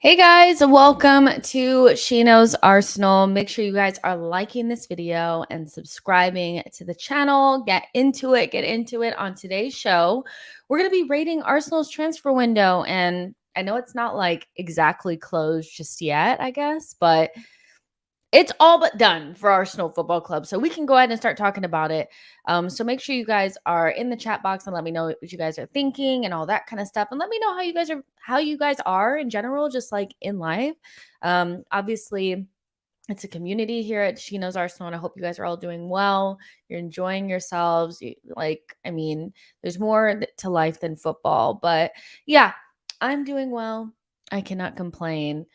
Hey guys, welcome to Shino's Arsenal. Make sure you guys are liking this video and subscribing to the channel. Get into it. On today's show, we're going to be rating Arsenal's transfer window. And I know it's not like exactly closed just yet, I guess, but it's all but done for Arsenal Football Club. So we can go ahead and start talking about it. So make sure you guys are in the chat box and let me know what you guys are thinking and all that kind of stuff. And let me know how you guys are in general, just like in life. Obviously, it's a community here at Shino's Arsenal, and I hope you guys are all doing well. You're enjoying yourselves. There's more to life than football. But yeah, I'm doing well. I cannot complain,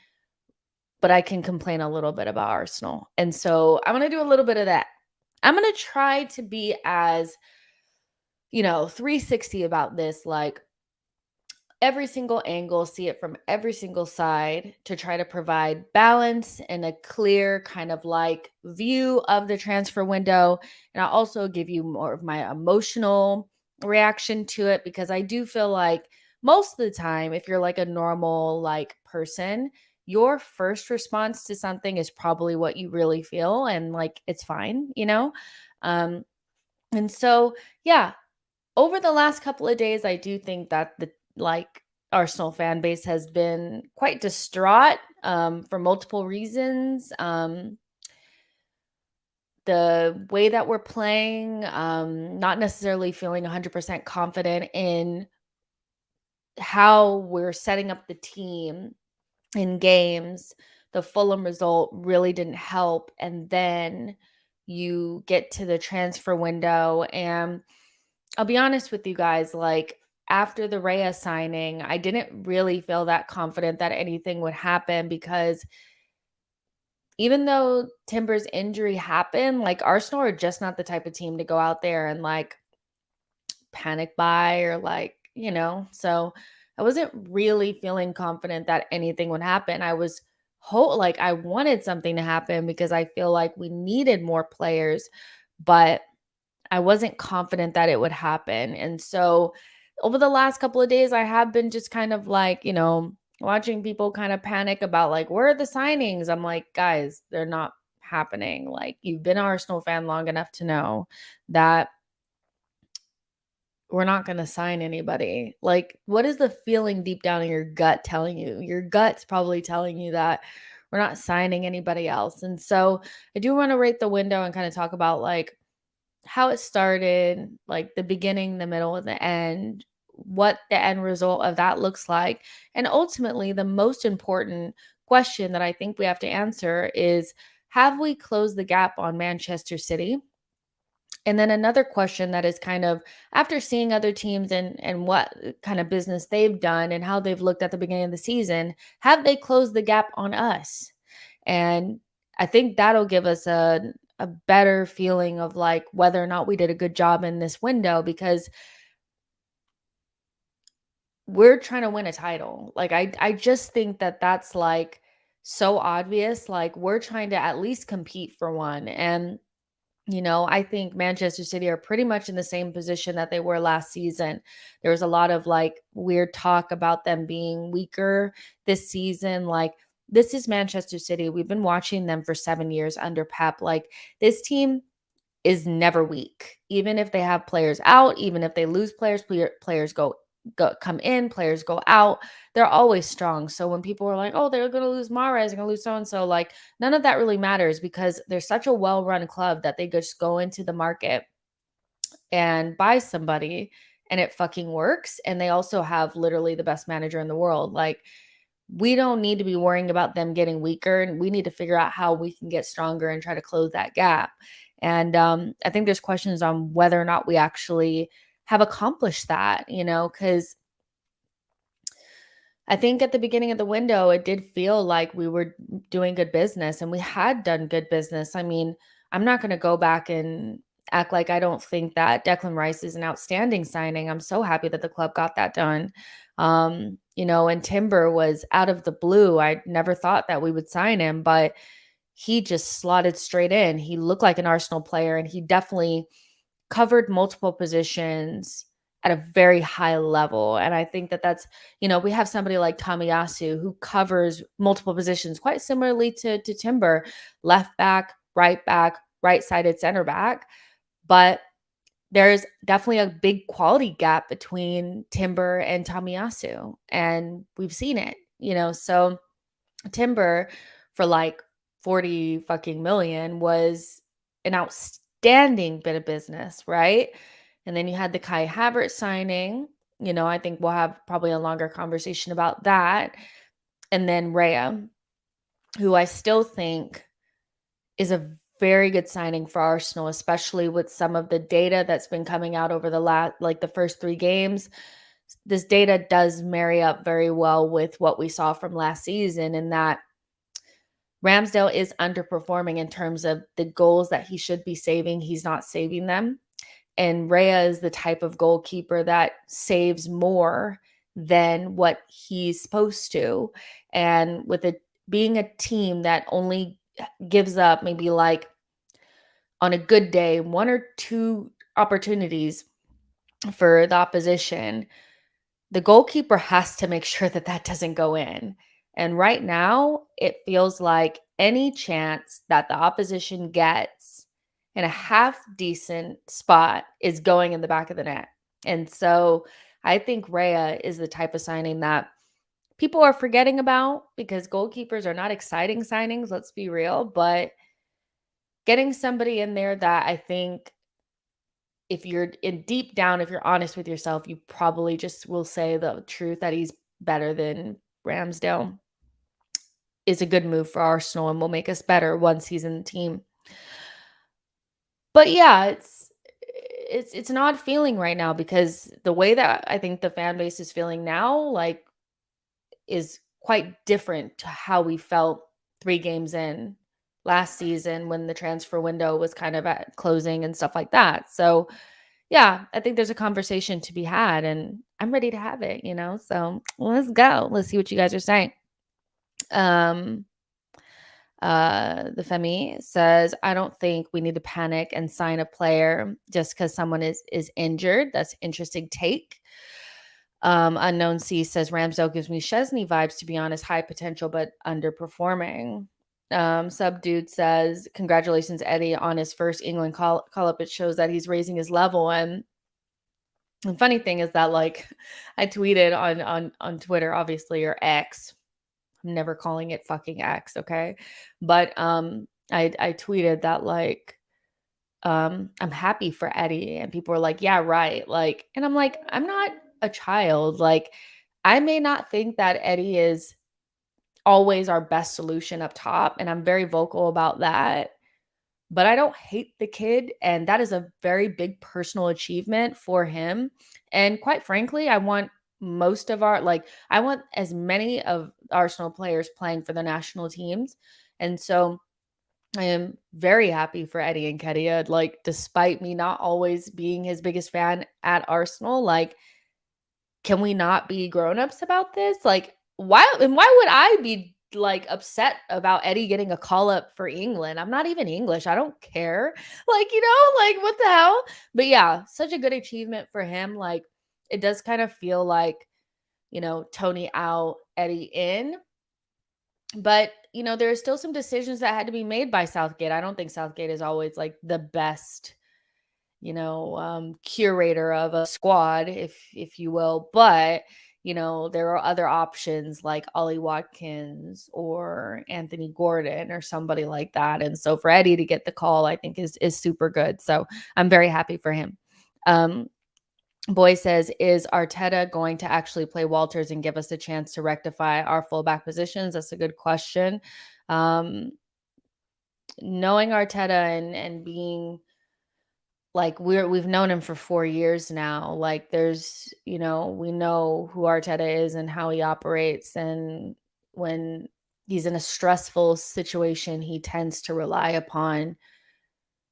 but I can complain a little bit about Arsenal. And so I'm going to do a little bit of that. I'm going to try to be as, 360 about this, like every single angle, see it from every single side to try to provide balance and a clear kind of like view of the transfer window. And I'll also give you more of my emotional reaction to it because I do feel like most of the time, if you're like a normal like person, your first response to something is probably what you really feel and like it's fine. Um and so yeah, over the last couple of days, I do think that the like Arsenal fan base has been quite distraught for multiple reasons. The way that we're playing, not necessarily feeling 100% confident in how we're setting up the team in games. The Fulham result really didn't help. And then you get to the transfer window and I'll be honest with you guys, like after the Raya signing, I didn't really feel that confident that anything would happen because even though Timber's injury happened, like Arsenal are just not the type of team to go out there and like panic buy or so I wasn't really feeling confident that anything would happen. I was like I wanted something to happen because I feel like we needed more players, but I wasn't confident that it would happen. And so over the last couple of days, I have been just kind of like, watching people kind of panic about like, where are the signings? I'm like, guys, they're not happening. Like, you've been an Arsenal fan long enough to know that we're not going to sign anybody. Like, what is the feeling deep down in your gut telling you? Your gut's probably telling you that we're not signing anybody else. And so I do want to rate the window and kind of talk about like, how it started, like the beginning, the middle, and the end, what the end result of that looks like. And ultimately, the most important question that I think we have to answer is, have we closed the gap on Manchester City? And then another question that is kind of after seeing other teams and what kind of business they've done and how they've looked at the beginning of the season, have they closed the gap on us? And I think that'll give us a better feeling of like whether or not we did a good job in this window because we're trying to win a title. Like I just think that that's like so obvious. Like we're trying to at least compete for one. And I think Manchester City are pretty much in the same position that they were last season. There was a lot of like weird talk about them being weaker this season. Like, this is Manchester City. We've been watching them for 7 years under Pep. Like, this team is never weak. Even if they have players out, even if they lose players, players come in, players go out, they're always strong. So when people are like, oh, they're going to lose Mahrez, they're going to lose so-and-so, like none of that really matters because they're such a well-run club that they just go into the market and buy somebody and it fucking works. And they also have literally the best manager in the world. Like, we don't need to be worrying about them getting weaker, and we need to figure out how we can get stronger and try to close that gap. And I think there's questions on whether or not we actually have accomplished that, because I think at the beginning of the window, it did feel like we were doing good business and we had done good business. I mean, I'm not going to go back and act like I don't think that Declan Rice is an outstanding signing. I'm so happy that the club got that done. And Timber was out of the blue. I never thought that we would sign him, but he just slotted straight in. He looked like an Arsenal player and he definitely covered multiple positions at a very high level. And I think that that's, we have somebody like Tamiyasu who covers multiple positions quite similarly to Timber, left back, right-sided center back. But there's definitely a big quality gap between Timber and Tamiyasu. And we've seen it, so Timber for like 40 fucking million was an outstanding bit of business, right? And then you had the Kai Havertz signing. I think we'll have probably a longer conversation about that. And then Rhea, who I still think is a very good signing for Arsenal, especially with some of the data that's been coming out over the first 3 games. This data does marry up very well with what we saw from last season, in that Ramsdale is underperforming in terms of the goals that he should be saving. He's not saving them. And Rhea is the type of goalkeeper that saves more than what he's supposed to. And with it being a team that only gives up maybe like on a good day 1 or 2 opportunities for the opposition, the goalkeeper has to make sure that that doesn't go in. And right now, it feels like any chance that the opposition gets in a half decent spot is going in the back of the net. And so I think Rhea is the type of signing that people are forgetting about, because goalkeepers are not exciting signings, let's be real. But getting somebody in there that I think, if you're in deep down, if you're honest with yourself, you probably just will say the truth that he's better than Ramsdale, is a good move for Arsenal and will make us better once he's in the team. But yeah, it's an odd feeling right now, because the way that I think the fan base is feeling now, like, is quite different to how we felt 3 games in last season when the transfer window was kind of at closing and stuff like that. So yeah, I think there's a conversation to be had, and I'm ready to have it, So let's go. Let's see what you guys are saying. Um, the Femi says, I don't think we need to panic and sign a player just because someone is injured. That's interesting take. Unknown C says, Ramsdale gives me Chesney vibes, to be honest, high potential but underperforming. Subdude says, congratulations, Eddie, on his first England call up. It shows that he's raising his level. And the funny thing is that, like, I tweeted on Twitter, obviously, or X. I'm never calling it fucking X, okay? But I tweeted that, like, I'm happy for Eddie, and people were like, yeah, right. Like, and I'm like, I'm not a child. Like, I may not think that Eddie is always our best solution up top, and I'm very vocal about that. But I don't hate the kid, and that is a very big personal achievement for him. And quite frankly, I want I want as many of Arsenal players playing for the national teams. And so I am very happy for Eddie Nketiah. Like, despite me not always being his biggest fan at Arsenal, like, can we not be grown-ups about this? Like, why would I be, like, upset about Eddie getting a call up for England? I'm not even English. I don't care. Like, like, what the hell? But yeah, such a good achievement for him. Like, it does kind of feel like, Tony out, Eddie in. But, there are still some decisions that had to be made by Southgate. I don't think Southgate is always, like, the best, curator of a squad, if you will. But, there are other options like Ollie Watkins or Anthony Gordon or somebody like that. And so for Eddie to get the call, I think is super good. So I'm very happy for him. Boy says, is Arteta going to actually play Walters and give us a chance to rectify our fullback positions? That's a good question. Knowing Arteta and being, like, we've known him for 4 years now. Like, there's, we know who Arteta is and how he operates. And when he's in a stressful situation, he tends to rely upon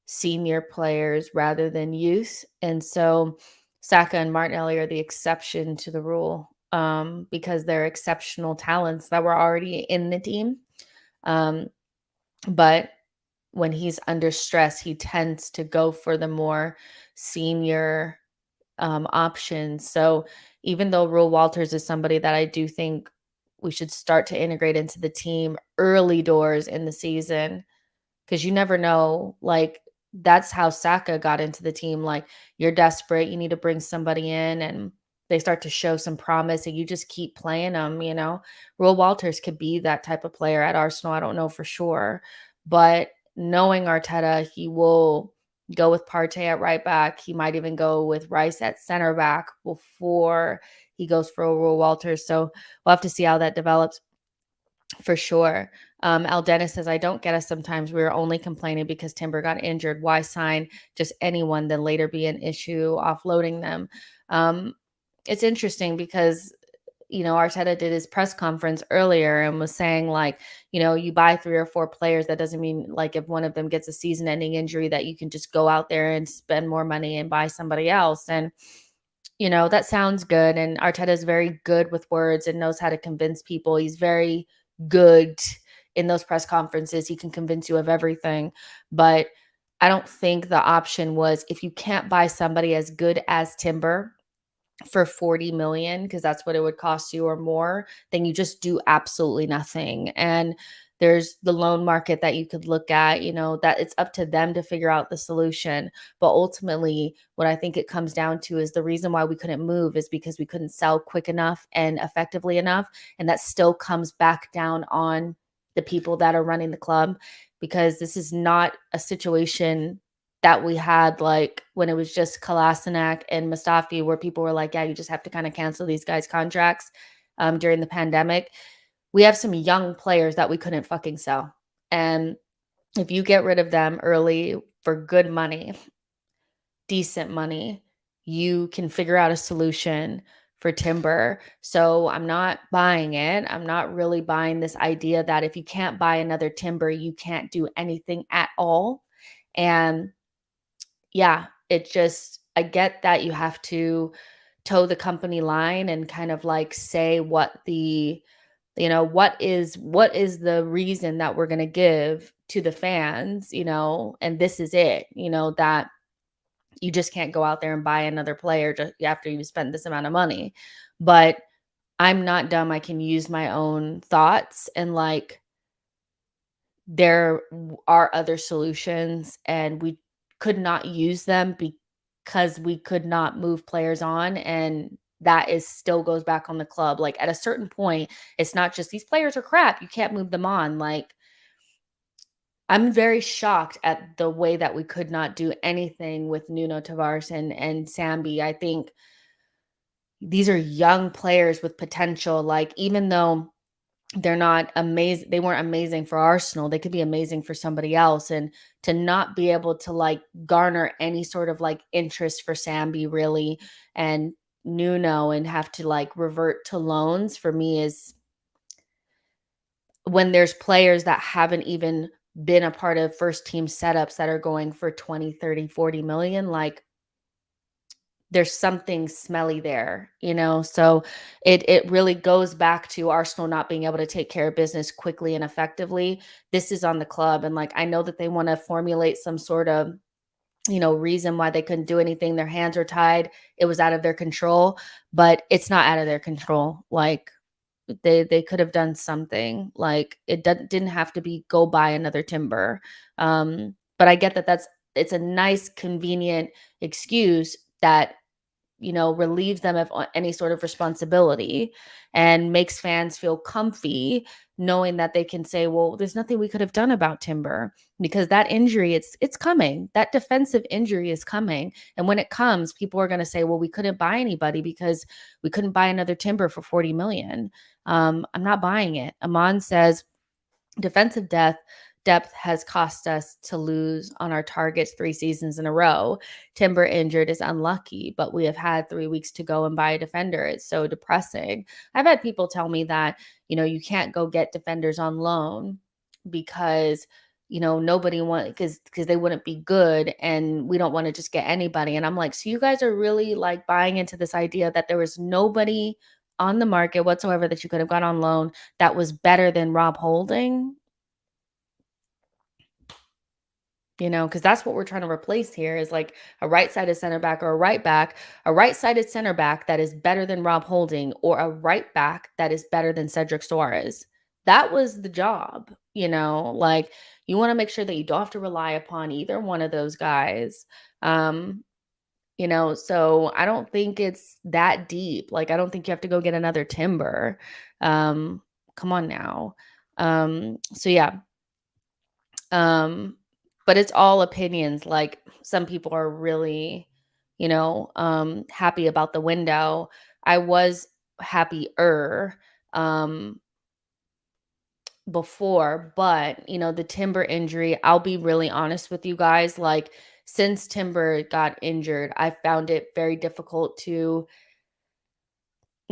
senior players rather than youth. And so Saka and Martinelli are the exception to the rule, because they're exceptional talents that were already in the team. But when he's under stress, he tends to go for the more senior options. So even though Rule Walters is somebody that I do think we should start to integrate into the team early doors in the season, because you never know. Like, that's how Saka got into the team. Like, you're desperate, you need to bring somebody in, and they start to show some promise, and you just keep playing them. Will Walters could be that type of player at Arsenal. I don't know for sure, but knowing Arteta, he will go with Partey at right back. He might even go with Rice at center back before he goes for Will Walters. So we'll have to see how that develops. For sure. Al Dennis says, I don't get us sometimes. We were only complaining because Timber got injured. Why sign just anyone, then later be an issue offloading them? Um, it's interesting because, Arteta did his press conference earlier and was saying, like, you buy 3 or 4 players. That doesn't mean, like, if one of them gets a season ending injury, that you can just go out there and spend more money and buy somebody else. And, that sounds good. And Arteta is very good with words and knows how to convince people. He's very good in those press conferences. He can convince you of everything. But I don't think the option was, if you can't buy somebody as good as Timber for 40 million, because that's what it would cost you or more, then you just do absolutely nothing. And there's the loan market that you could look at, that it's up to them to figure out the solution. But ultimately, what I think it comes down to is the reason why we couldn't move is because we couldn't sell quick enough and effectively enough. And that still comes back down on the people that are running the club, because this is not a situation that we had like when it was just Kolasinac and Mustafi, where people were like, yeah, you just have to kind of cancel these guys' contracts during the pandemic. We have some young players that we couldn't fucking sell. And if you get rid of them early for good money, decent money, you can figure out a solution for Timber. So I'm not buying it. I'm not really buying this idea that if you can't buy another Timber, you can't do anything at all. And yeah, I get that you have to toe the company line and kind of like say what is the reason that we're going to give to the fans, and this is it, that you just can't go out there and buy another player just after you spend this amount of money. But I'm not dumb. I can use my own thoughts, and like, there are other solutions, and we could not use them because we could not move players on. And that is still goes back on the club. Like, at a certain point, it's not just these players are crap, you can't move them on. Like, I'm very shocked at the way that we could not do anything with Nuno Tavares and Sambi. I think these are young players with potential. Like, even though they're not amazing, they weren't amazing for Arsenal, they could be amazing for somebody else. And to not be able to like garner any sort of like interest for Sambi really, and Nuno, and have to like revert to loans, for me, is when there's players that haven't even been a part of first team setups that are going for 20, 30, 40 million. Like, there's something smelly there, So it really goes back to Arsenal not being able to take care of business quickly and effectively. This is on the club. And like, I know that they want to formulate some sort of, reason why they couldn't do anything. Their hands were tied. It was out of their control, but it's not out of their control. Like, they could have done something. Like, it didn't have to be go buy another Timber. But I get that it's a nice, convenient excuse that relieves them of any sort of responsibility and makes fans feel comfy knowing that they can say, well, there's nothing we could have done about Timber, because that injury, it's coming. That defensive injury is coming. And when it comes, people are going to say, well, we couldn't buy anybody because we couldn't buy another Timber for 40 million. I'm not buying it. Amon says, defensive depth has cost us to lose on our targets 3 seasons in a row. Timber injured is unlucky, but we have had 3 weeks to go and buy a defender. It's so depressing. I've had people tell me that, you can't go get defenders on loan because, nobody because they wouldn't be good, and we don't want to just get anybody. And I'm like, so you guys are really like buying into this idea that there was nobody on the market whatsoever that you could have got on loan that was better than Rob Holding? Because that's what we're trying to replace here is like a right-sided center back or a right back, a right-sided center back that is better than Rob Holding or a right back that is better than Cedric Suarez. That was the job, like you want to make sure that you don't have to rely upon either one of those guys. Um, so I don't think it's that deep. Like I don't think you have to go get another Timber. Um, Come on now. So yeah, um, but it's all opinions. Like some people are really, happy about the window. I was happier um before, but the Timber injury, I'll be really honest with you guys, like since Timber got injured, I found it very difficult to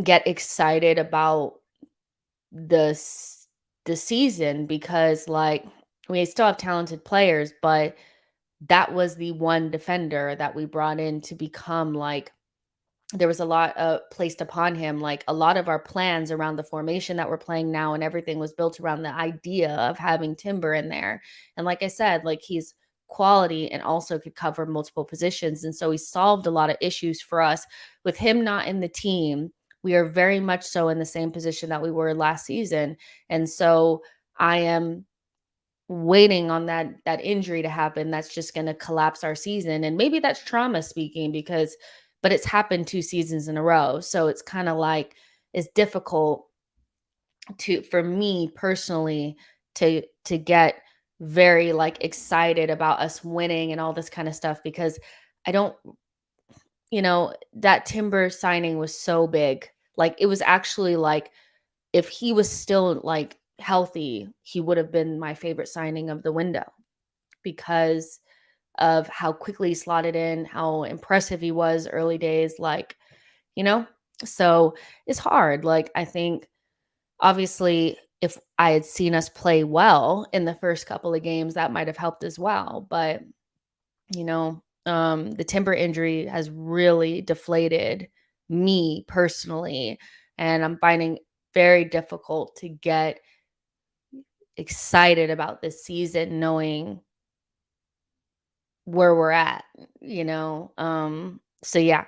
get excited about the the season because like we still have talented players, but that was the one defender that we brought in to become like there was a lot placed upon him. Like a lot of our plans around the formation that we're playing now and everything was built around the idea of having Timber in there. And like I said, like he's quality and also could cover multiple positions. And so he solved a lot of issues for us. With him not in the team, we are very much so in the same position that we were last season. And so I am waiting on that injury to happen that's just going to collapse our season, and maybe that's trauma speaking because but it's happened 2 seasons in a row, so it's kind of like it's difficult to for me personally to get very like excited about us winning and all this kind of stuff because I don't that Timber signing was so big. Like it was actually like if he was still like healthy, he would have been my favorite signing of the window because of how quickly he slotted in, how impressive he was early days, like, you know? So it's hard. Like, I think obviously if I had seen us play well in the first couple of games, that might have helped as well. But, the Timber injury has really deflated me personally. And I'm finding very difficult to get excited about this season knowing where we're at, so yeah.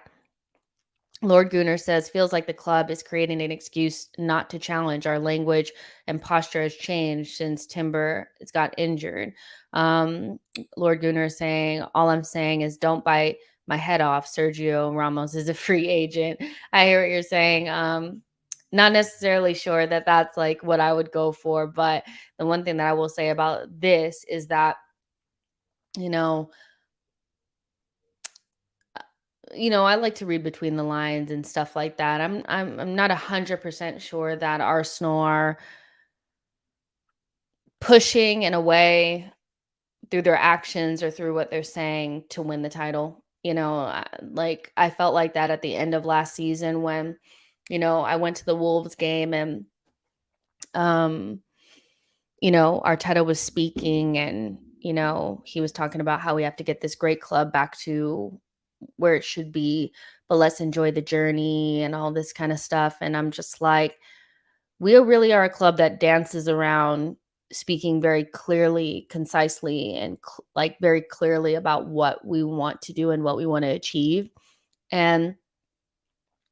Lord Gunnar says, feels like the club is creating an excuse not to challenge. Our language and posture has changed since Timber has got injured. Um, Lord Gunnar is saying, all I'm saying is don't bite my head off. Sergio Ramos is a free agent. I hear what you're saying. Not necessarily sure that that's like what I would go for, but the one thing that I will say about this is that, you know, I like to read between the lines and stuff like that. I'm not 100% sure that Arsenal are pushing in a way through their actions or through what they're saying to win the title. Like I felt like that at the end of last season when, I went to the Wolves game and um Arteta was speaking and, he was talking about how we have to get this great club back to where it should be, but let's enjoy the journey and all this kind of stuff. And I'm just like, we really are a club that dances around speaking very clearly, concisely, and like very clearly about what we want to do and what we want to achieve. And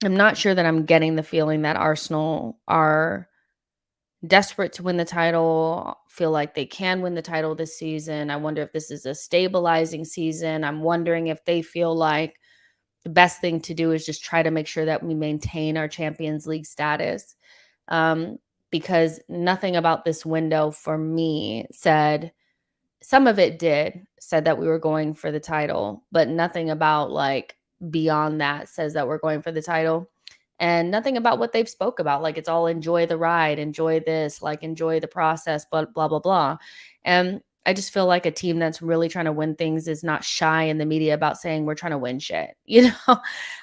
I'm not sure that I'm getting the feeling that Arsenal are desperate to win the title, feel like they can win the title this season. I wonder if this is a stabilizing season. I'm wondering if they feel like the best thing to do is just try to make sure that we maintain our Champions League status. Um, because nothing about this window for me said, some of it said that we were going for the title, but nothing about like beyond that says that we're going for the title. And nothing about what they've spoke about. Like it's all enjoy the ride, enjoy this, like enjoy the process, but blah, blah, blah. And I just feel like a team that's really trying to win things is not shy in the media about saying we're trying to win shit,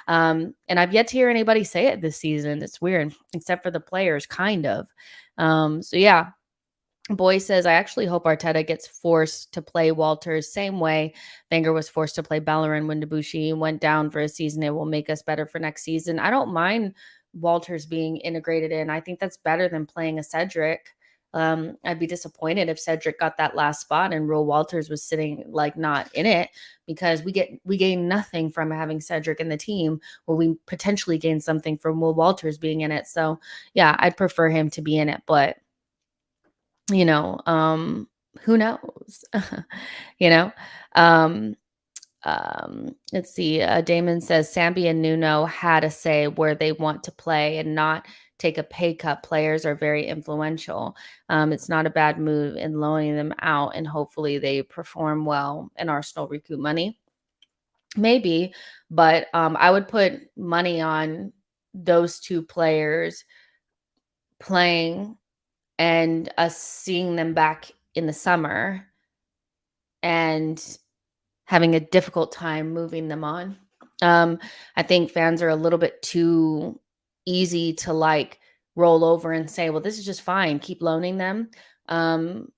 And I've yet to hear anybody say it this season. It's weird, except for the players, kind of. So yeah, Boy says, I actually hope Arteta gets forced to play Walters same way Wenger was forced to play Bellerin when Debussy went down for a season. It will make us better for next season. I don't mind Walters being integrated in. I think that's better than playing a Cedric. I'd be disappointed if Cedric got that last spot and Will Walters was sitting like not in it, because we gain nothing from having Cedric in the team, or we potentially gain something from Will Walters being in it. So yeah, I'd prefer him to be in it, but you know, who knows? you know, um, let's see. Damon says Sambi and Nuno had a say where they want to play and not take a pay cut. Players are very influential. It's not a bad move in loaning them out, and hopefully they perform well and Arsenal recoup money. Maybe, but I would put money on those two players playing and us seeing them back in the summer and having a difficult time moving them on. I think fans are a little bit too easy to like roll over and say, well, this is just fine, keep loaning them. Um,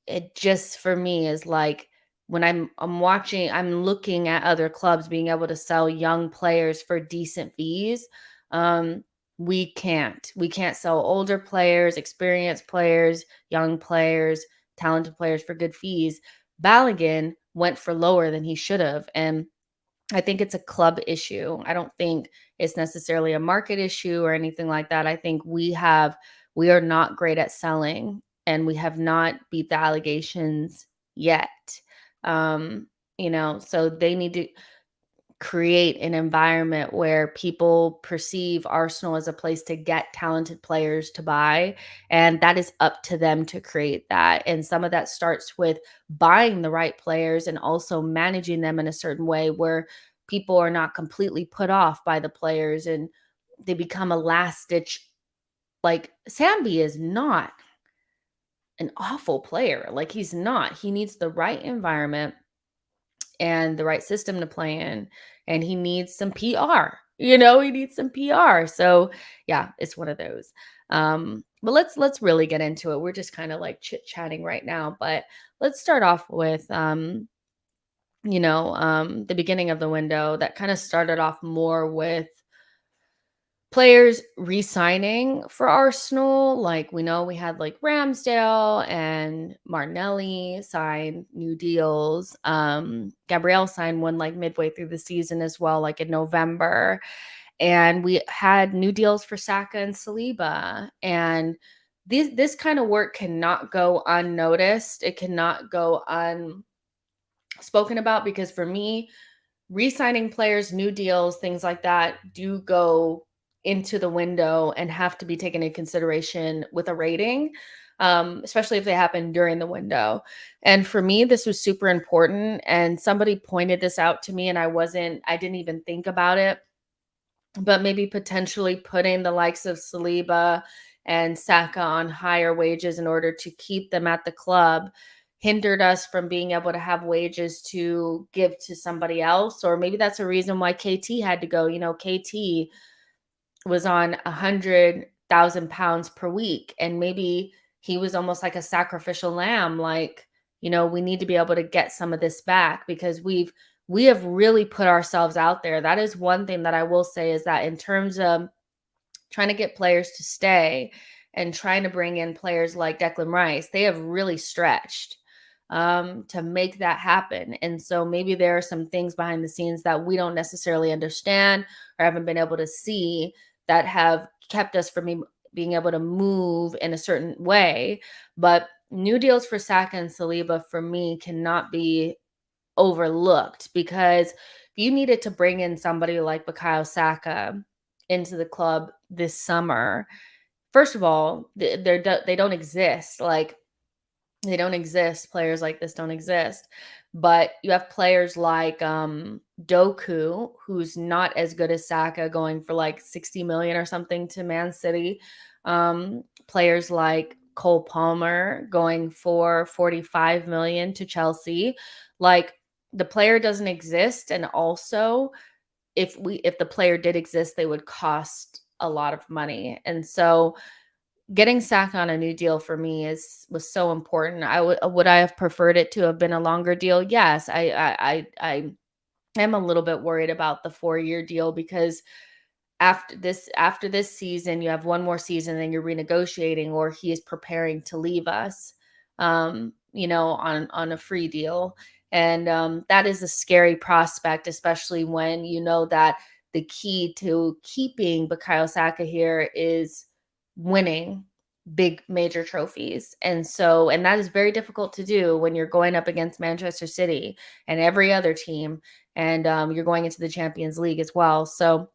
it just for me is like when I'm looking at other clubs being able to sell young players for decent fees. Um, we can't sell older players, experienced players, young players, talented players for good fees. Balogun went for lower than he should have, and I think it's a club issue. I don't think it's necessarily a market issue or anything like that. I think we are not great at selling, and we have not beat the allegations yet. Um, so they need to create an environment where people perceive Arsenal as a place to get talented players to buy. And that is up to them to create that. And some of that starts with buying the right players and also managing them in a certain way where people are not completely put off by the players and they become a last ditch. Like Sambi is not an awful player. Like he's not. He needs the right environment and the right system to play in, and he needs some PR. He needs some PR. So yeah, it's one of those. But let's really get into it. We're just kind of like chit-chatting right now, but let's start off with the beginning of the window that kind of started off more with players re-signing for Arsenal. Like we know we had like Ramsdale and Martinelli sign new deals. Gabriel signed one like midway through the season as well, like in November. And we had new deals for Saka and Saliba. And this kind of work cannot go unnoticed. It cannot go unspoken about, because for me, re-signing players, new deals, things like that do go into the window and have to be taken into consideration with a rating, especially if they happen during the window. And for me, this was super important. And somebody pointed this out to me, and I didn't even think about it, but maybe potentially putting the likes of Saliba and Saka on higher wages in order to keep them at the club hindered us from being able to have wages to give to somebody else. Or maybe that's a reason why KT had to go. KT was on £100,000 per week, and maybe he was almost like a sacrificial lamb. Like, we need to be able to get some of this back, because we have really put ourselves out there. That is one thing that I will say, is that in terms of trying to get players to stay and trying to bring in players like Declan Rice, they have really stretched to make that happen. And so maybe there are some things behind the scenes that we don't necessarily understand or haven't been able to see that have kept us from being able to move in a certain way. But new deals for Saka and Saliba, for me, cannot be overlooked, because if you needed to bring in somebody like Bukayo Saka into the club this summer, first of all, they don't exist. Like, they don't exist. Players like this don't exist. But you have players like Doku, who's not as good as Saka, going for like 60 million or something to Man City. Players like Cole Palmer going for 45 million to Chelsea. Like, the player doesn't exist, and also if the player did exist, they would cost a lot of money. And so getting Saka on a new deal for me was so important. Would I have preferred it to have been a longer deal? Yes. I am a little bit worried about the 4-year deal, because after this season, you have one more season, then you're renegotiating, or he is preparing to leave us, on a free deal. And that is a scary prospect, especially when you know that the key to keeping Bukayo Saka here is winning big major trophies. And that is very difficult to do when you're going up against Manchester City and every other team, and you're going into the Champions League as well. So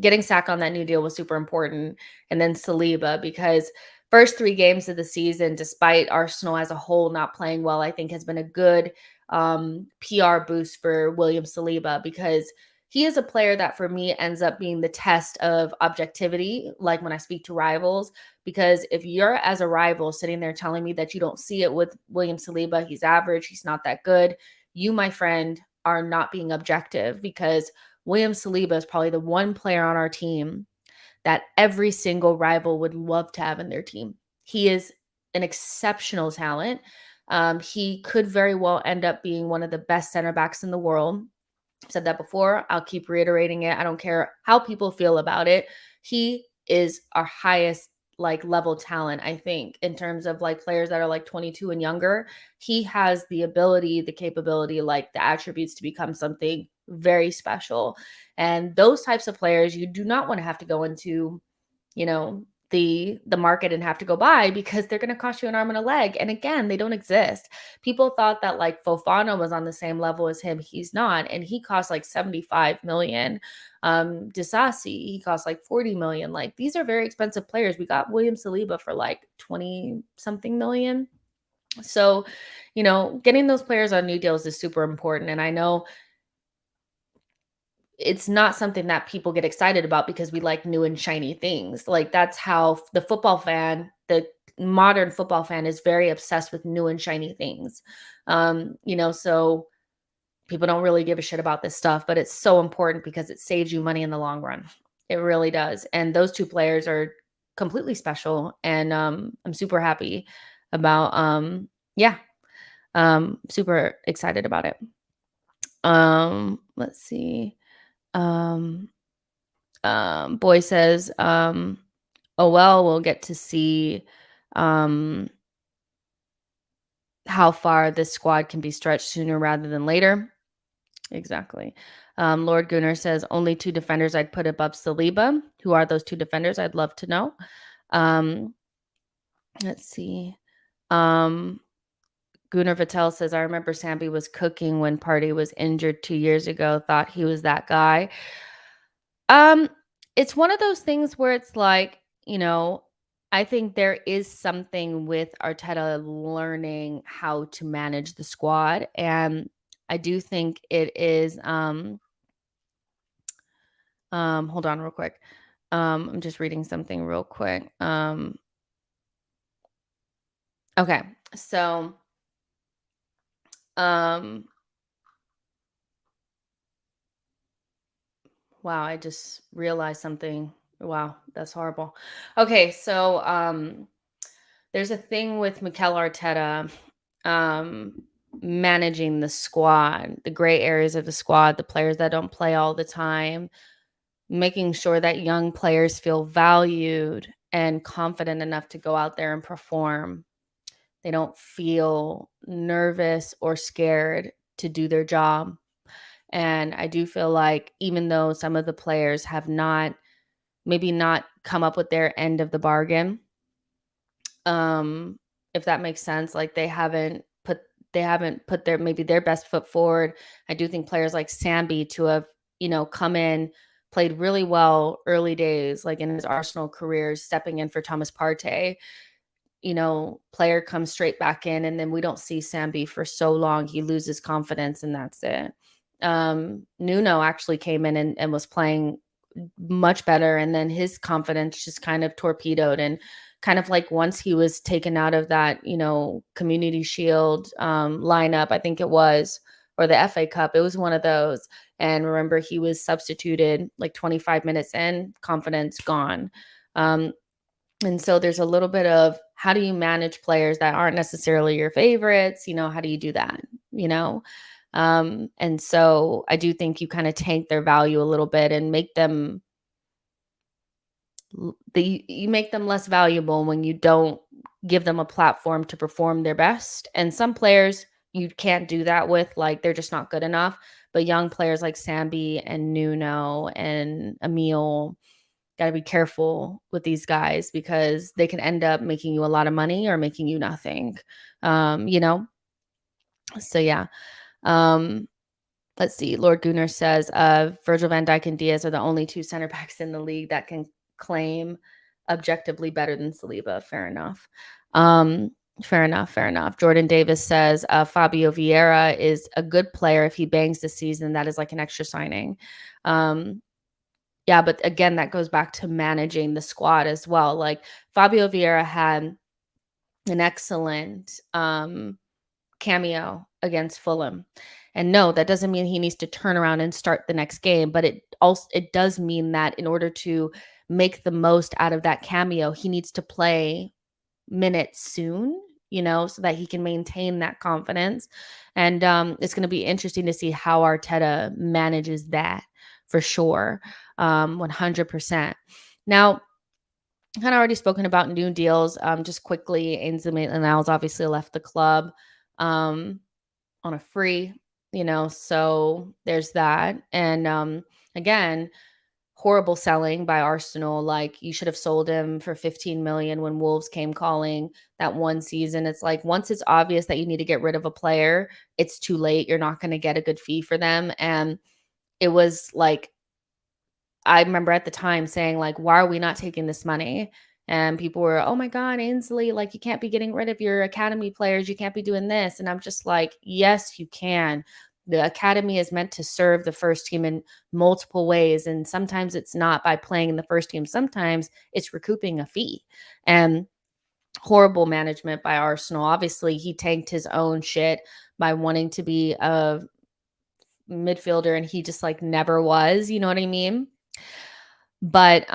getting Saka on that new deal was super important. And then Saliba, because first 3 games of the season, despite Arsenal as a whole not playing well, I think has been a good PR boost for William Saliba, because he is a player that for me ends up being the test of objectivity, like when I speak to rivals. Because if you're, as a rival, sitting there telling me that you don't see it with William Saliba, he's average, he's not that good, you, my friend, are not being objective, because William Saliba is probably the one player on our team that every single rival would love to have in their team. He is an exceptional talent. He could very well end up being one of the best center backs in the world. I've said that before. I'll keep reiterating it. I don't care how people feel about it. He is our highest level talent, I think, in terms of players that are 22 and younger. He has the ability, the capability, the attributes to become something very special. And those types of players, you do not want to have to go into, the market and have to go buy, because they're going to cost you an arm and a leg. And again, they don't exist. People thought that Fofana was on the same level as him. He's not. And he costs 75 million. Disasi, he costs 40 million. These are very expensive players. We got William Saliba for 20 something million. So, getting those players on new deals is super important. And I know it's not something that people get excited about, because we like new and shiny things. That's how the modern football fan is very obsessed with new and shiny things. So people don't really give a shit about this stuff, but it's so important because it saves you money in the long run. It really does. And those 2 players are completely special. And I'm super happy about, super excited about it. Let's see. Boy says, oh, well, we'll get to see how far this squad can be stretched sooner rather than later. Exactly. Lord Gunnar says, only 2 defenders I'd put above Saliba. Who are those 2 defenders? I'd love to know. Let's see. Gunnar Vittel says, I remember Sambi was cooking when Partey was injured 2 years ago. Thought he was that guy. It's one of those things where it's I think there is something with Arteta learning how to manage the squad. And I do think it is, hold on real quick. I'm just reading something real quick. Okay. So, wow, I just realized something. Wow, that's horrible. Okay, so there's a thing with Mikel Arteta managing the squad, the gray areas of the squad, the players that don't play all the time, making sure that young players feel valued and confident enough to go out there and perform. They don't feel nervous or scared to do their job. And I do feel like even though some of the players have maybe not come up with their end of the bargain, if that makes sense, they haven't put their best foot forward. I do think players like Sambi to have, come in, played really well early days, in his Arsenal career, stepping in for Thomas Partey. Player comes straight back in, and then we don't see Sambi for so long. He loses confidence, and that's it. Nuno actually came in and was playing much better, and then his confidence just kind of torpedoed. And kind of once he was taken out of that, Community Shield lineup, I think it was, or the FA Cup, it was one of those. And remember, he was substituted 25 minutes in, confidence gone. And so there's a little bit of, how do you manage players that aren't necessarily your favorites? How do you do that? And so I do think you kind of tank their value a little bit and make them you make them less valuable when you don't give them a platform to perform their best. And some players you can't do that with, like they're just not good enough. But young players like Sambi and Nuno and Emil, got to be careful with these guys because they can end up making you a lot of money or making you nothing. You know? So yeah. Um, let's see. Lord Gunnar says Virgil van Dijk and Diaz are the only two center backs in the league that can claim objectively better than Saliba. Fair enough. Fair enough. Fair enough. Jordan Davis says Fabio Vieira is a good player. If he bangs this season, that is like an extra signing. Yeah, but again, that goes back to managing the squad as well. Like Fabio Vieira had an excellent cameo against Fulham. And no, that doesn't mean he needs to turn around and start the next game, but it does mean that in order to make the most out of that cameo, he needs to play minutes soon, so that he can maintain that confidence. And it's going to be interesting to see how Arteta manages that for sure. 100%. Now, kind of already spoken about new deals. Just quickly, Ainsley Maitland-Niles obviously left the club on a free, so there's that. And again, horrible selling by Arsenal. Like you should have sold him for 15 million when Wolves came calling that one season. It's like once it's obvious that you need to get rid of a player, it's too late. You're not going to get a good fee for them. And it was like I remember at the time saying, like, why are we not taking this money? And people were, oh my God, Ainsley, like, you can't be getting rid of your academy players. You can't be doing this. And I'm just like, yes, you can. The academy is meant to serve the first team in multiple ways. And sometimes it's not by playing in the first team. Sometimes it's recouping a fee. And horrible management by Arsenal. Obviously, he tanked his own shit by wanting to be a midfielder, and he just like never was. You know what I mean? But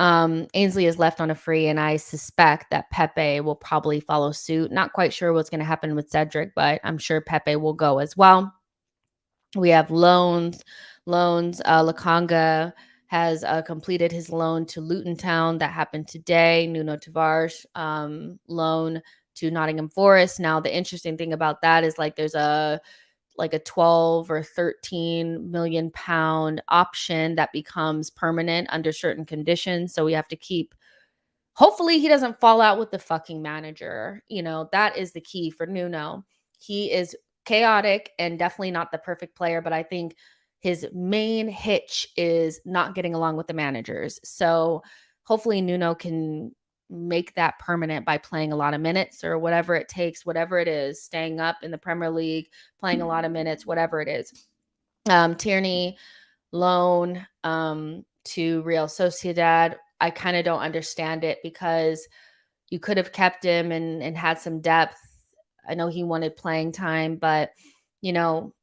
Ainsley is left on a free, and I suspect that Pepe will probably follow suit. Not quite sure what's going to happen with Cedric, but I'm sure Pepe will go as well. We have loans. Lakanga has completed his loan to Luton Town. That happened today. Nuno Tavares loan to Nottingham Forest. Now, the interesting thing about that is like there's a 12 or 13 million pound option that becomes permanent under certain conditions. So we have to keep, hopefully he doesn't fall out with the fucking manager. That is the key for Nuno. He is chaotic and definitely not the perfect player, but I think his main hitch is not getting along with the managers. So hopefully Nuno can make that permanent by playing a lot of minutes or whatever it takes, whatever it is, staying up in the Premier League, playing a lot of minutes, whatever it is. Tierney loan to Real Sociedad. I kind of don't understand it because you could have kept him and had some depth. I know he wanted playing time, but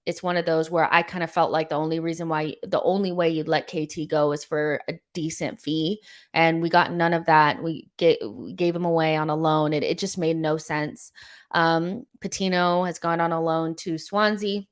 it's one of those where I kind of felt like the only way you'd let KT go is for a decent fee. And we got none of that. We gave him away on a loan. It just made no sense. Patino has gone on a loan to Swansea.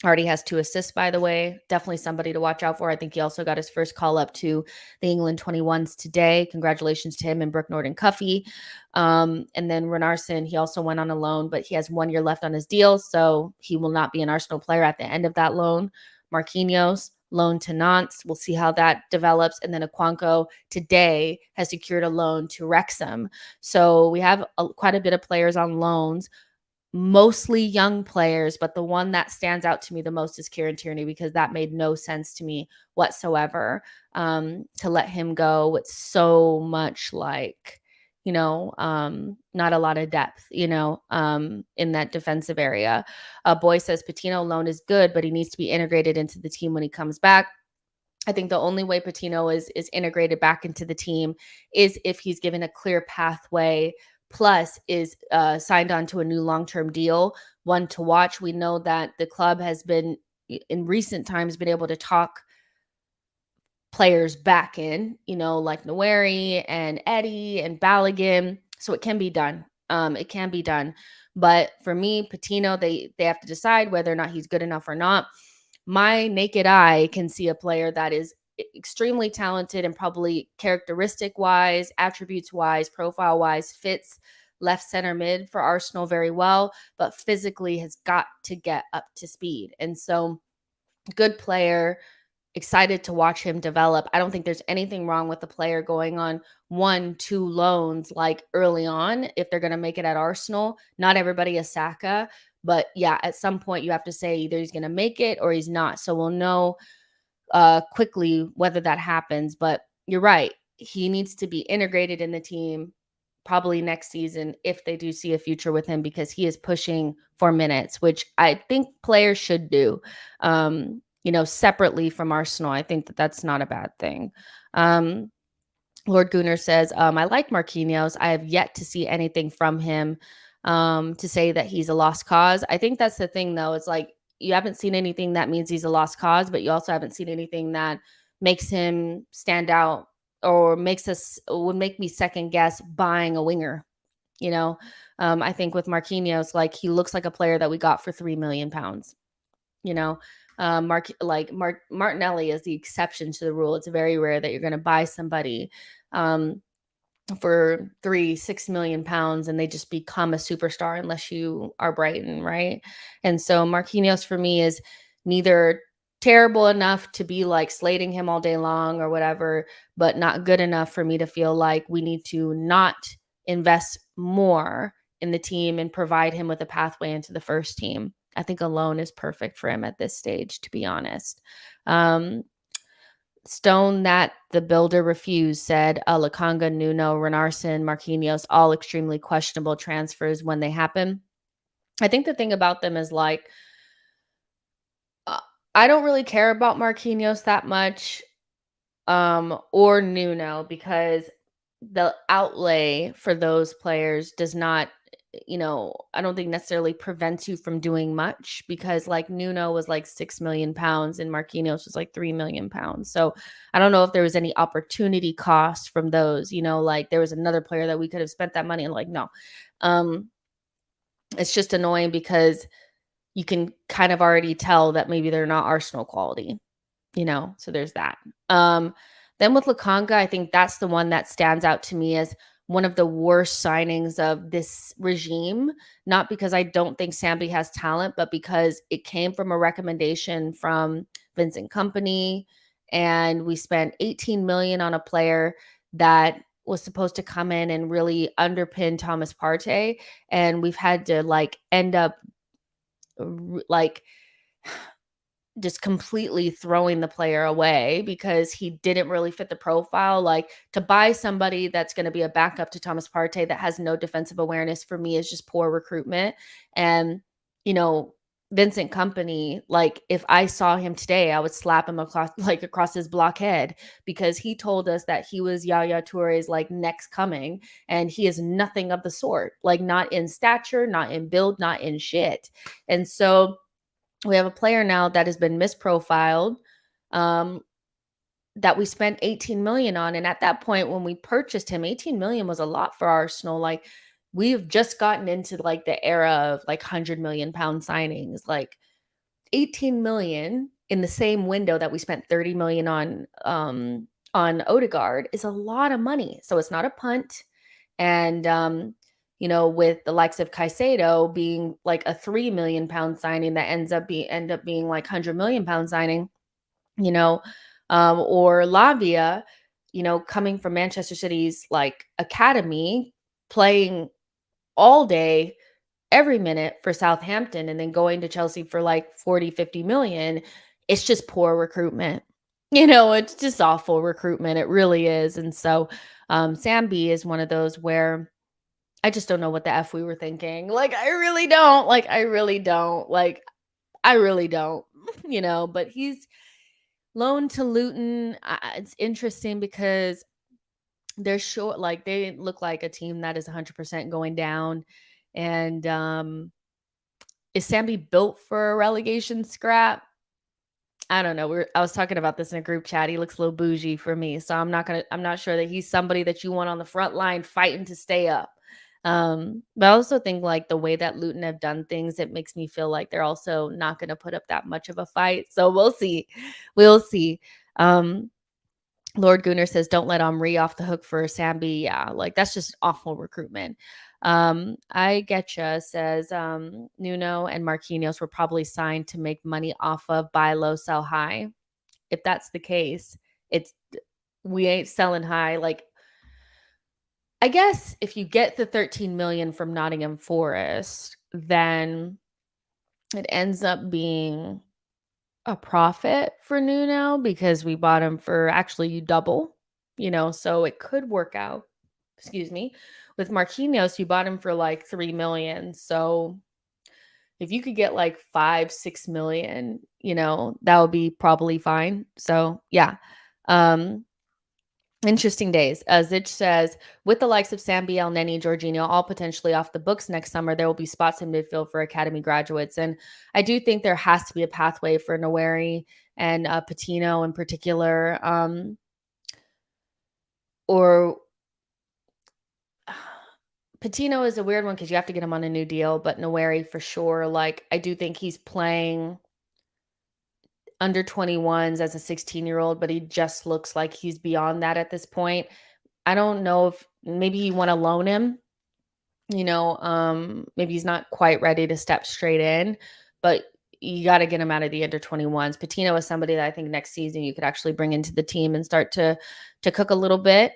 Already has 2 assists, by the way. Definitely somebody to watch out for. I think he also got his first call up to the England 21s today. Congratulations to him and Brooke Norton-Cuffy. And then Renarsson, he also went on a loan, but he has 1 year left on his deal, so he will not be an Arsenal player at the end of that loan. Marquinhos, loan to Nantes. We'll see how that develops. And then Akwanko today has secured a loan to Wrexham. So we have quite a bit of players on loans. Mostly young players, but the one that stands out to me the most is Kieran Tierney, because that made no sense to me whatsoever, to let him go with so much not a lot of depth, in that defensive area. Boy says Patino loan is good, but he needs to be integrated into the team when he comes back. I think the only way Patino is integrated back into the team is if he's given a clear pathway, plus is signed on to a new long-term deal, one to watch. We know that the club has been, in recent times, been able to talk players back in, like Nweri and Eddie and Balogun. So it can be done. It can be done. But for me, Patino, they have to decide whether or not he's good enough or not. My naked eye can see a player that is extremely talented and probably characteristic wise, attributes wise, profile wise, fits left center mid for Arsenal very well, but physically has got to get up to speed. And so, good player, excited to watch him develop. I don't think there's anything wrong with the player going on 1-2 loans like early on if they're going to make it at Arsenal. Not everybody is Saka, but yeah, at some point you have to say either he's going to make it or he's not. So we'll know quickly whether that happens. But you're right. He needs to be integrated in the team probably next season if they do see a future with him, because he is pushing for minutes, which I think players should do, separately from Arsenal. I think that that's not a bad thing. Lord Gunnar says, I like Marquinhos. I have yet to see anything from him to say that he's a lost cause. I think that's the thing, though. It's like you haven't seen anything that means he's a lost cause, but you also haven't seen anything that makes him stand out or would make me second guess buying a winger. I think with Marquinhos, like he looks like a player that we got for £3 million. Martinelli is the exception to the rule. It's very rare that you're going to buy somebody for £6 million and they just become a superstar unless you are Brighton, right? And so Marquinhos for me is neither terrible enough to be like slating him all day long or whatever, but not good enough for me to feel like we need to not invest more in the team and provide him with a pathway into the first team. I think a loan is perfect for him at this stage, to be honest. Stone that the builder refused said Lakanga, Nuno, Renarson, Marquinhos, all extremely questionable transfers when they happen. I think the thing about them is like, I don't really care about Marquinhos that much or Nuno, because the outlay for those players does not, I don't think necessarily prevents you from doing much, because like Nuno was like £6 million and Marquinhos was like £3 million. So I don't know if there was any opportunity cost from those, like there was another player that we could have spent that money and like, no. It's just annoying because you can kind of already tell that maybe they're not Arsenal quality, so there's that. Then with Lakanga, I think that's the one that stands out to me as one of the worst signings of this regime, not because I don't think Sambi has talent, but because it came from a recommendation from Vincent Kompany, and we spent 18 million on a player that was supposed to come in and really underpin Thomas Partey, and we've had to like end up like just completely throwing the player away because he didn't really fit the profile. Like, to buy somebody that's going to be a backup to Thomas Partey that has no defensive awareness, for me, is just poor recruitment. And, Vincent Kompany, like if I saw him today, I would slap him across his blockhead, because he told us that he was Yaya Touré's like next coming, and he is nothing of the sort, like not in stature, not in build, not in shit. And so we have a player now that has been misprofiled, that we spent 18 million on. And at that point, when we purchased him, 18 million was a lot for Arsenal. Like, we've just gotten into like the era of like £100 million signings. Like 18 million in the same window that we spent 30 million on Odegaard is a lot of money. So it's not a punt. And with the likes of Caicedo being like a £3 million signing that end up being like £100 million signing, or Lavia, coming from Manchester City's like academy, playing all day, every minute for Southampton, and then going to Chelsea for like 40-50 million. It's just poor recruitment. It's just awful recruitment. It really is. And so Sambi is one of those where I just don't know what the F we were thinking. Like, I really don't. Like, I really don't. Like, I really don't, but he's loaned to Luton. It's interesting because they're short. Like, they look like a team that is 100% going down. And is Sambi built for a relegation scrap? I don't know. I was talking about this in a group chat. He looks a little bougie for me. So I'm not sure that he's somebody that you want on the front line fighting to stay up. But I also think like the way that Luton have done things, it makes me feel like they're also not going to put up that much of a fight. So we'll see. We'll see. Lord Gunnar says, don't let Omri off the hook for Sambi. Yeah, like that's just awful recruitment. I getcha says Nuno and Marquinhos were probably signed to make money off of buy low, sell high. If that's the case, it's we ain't selling high. Like, I guess if you get the 13 million from Nottingham Forest, then it ends up being a profit for Nuno because we bought him for actually double, so it could work out. Excuse me. With Marquinhos, you bought him for like 3 million. So if you could get like 5, 6 million, that would be probably fine. So yeah. Um, Interesting days. Zich says, with the likes of Sam Biel, Nenny, Jorginho, all potentially off the books next summer, there will be spots in midfield for academy graduates. And I do think there has to be a pathway for Nweri and Patino in particular. Or Patino is a weird one because you have to get him on a new deal, but Nweri for sure. Like, I do think he's playing under 21s as a 16-year-old, but he just looks like he's beyond that at this point. I don't know if maybe you want to loan him, maybe he's not quite ready to step straight in, but you got to get him out of the under 21s. Patino is somebody that I think next season you could actually bring into the team and start to cook a little bit,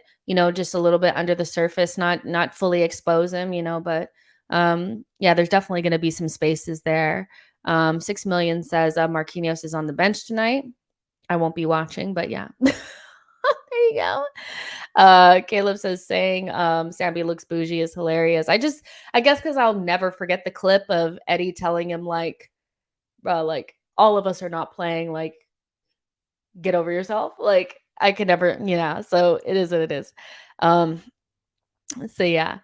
just a little bit under the surface, not fully expose him, but yeah, there's definitely going to be some spaces there. 6 million says Marquinhos is on the bench tonight. I won't be watching, but yeah. There you go. Caleb says saying Sambi looks bougie is hilarious. I guess because I'll never forget the clip of Eddie telling him like all of us are not playing, like get over yourself. Like I could never, so it is what it is. So yeah.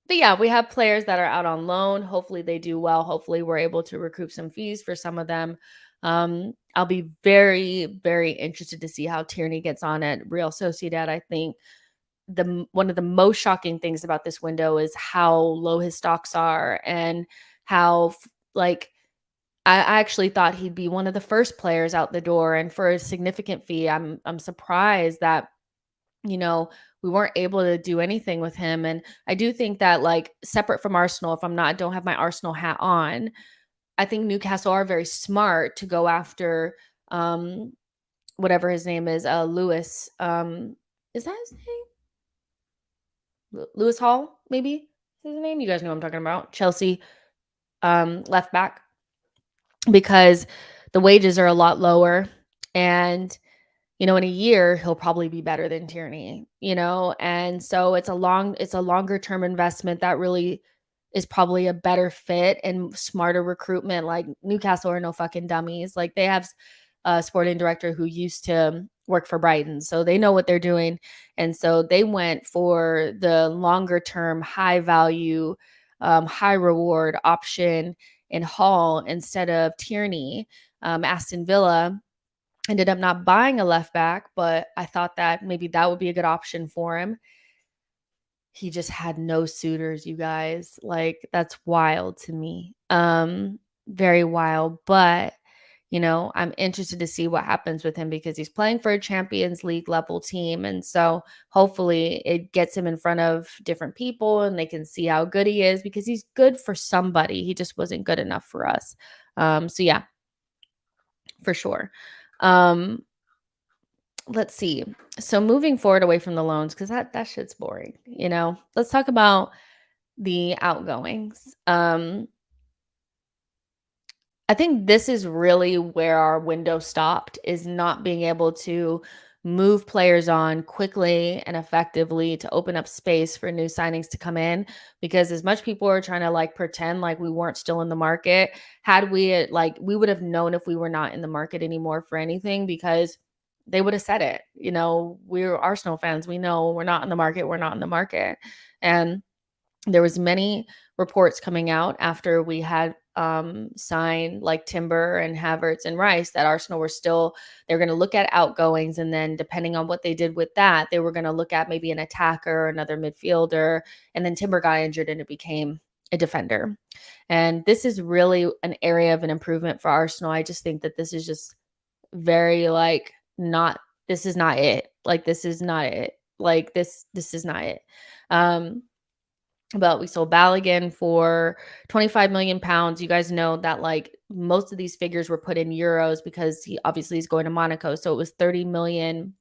But yeah, we have players that are out on loan. Hopefully they do well. Hopefully we're able to recoup some fees for some of them. I'll be very, very interested to see how Tierney gets on at Real Sociedad. I think one of the most shocking things about this window is how low his stocks are and how like I actually thought he'd be one of the first players out the door, and for a significant fee. I'm surprised that we weren't able to do anything with him. And I do think that, like, separate from Arsenal, if don't have my Arsenal hat on, I think Newcastle are very smart to go after whatever his name is, Lewis. Is that his name? Lewis Hall, maybe is his name. You guys know what I'm talking about. Chelsea left back, because the wages are a lot lower, and in a year he'll probably be better than Tierney, and so it's a longer term investment that really is probably a better fit and smarter recruitment. Like, Newcastle are no fucking dummies. Like, they have a sporting director who used to work for Brighton, so they know what they're doing. And so they went for the longer term, high value, high reward option in Hall instead of Tierney. Aston Villa ended up not buying a left back, but I thought that maybe that would be a good option for him. He just had no suitors, you guys. Like, that's wild to me. Very wild. But, I'm interested to see what happens with him because he's playing for a Champions League level team. And so hopefully it gets him in front of different people and they can see how good he is, because he's good for somebody. He just wasn't good enough for us. So yeah, for sure. Let's see. So moving forward away from the loans, because that shit's boring. Let's talk about the outgoings. I think this is really where our window stopped, is not being able to move players on quickly and effectively to open up space for new signings to come in. Because as much people are trying to like pretend like we weren't still in the market, had we we would have known if we were not in the market anymore for anything, because they would have said it. We're Arsenal fans. We know we're not in the market. We're not in the market. And there was many reports coming out after we had signed like Timber and Havertz and Rice that Arsenal they're going to look at outgoings, and then depending on what they did with that, they were going to look at maybe an attacker, another midfielder, and then Timber got injured and it became a defender. And this is really an area of an improvement for Arsenal. I just think that this is just very like not this is not it. Like, this is not it. Like, this is not it. Um, but we sold Balogun for 25 million pounds. You guys know that like most of these figures were put in euros because he obviously is going to Monaco. So it was 30 million.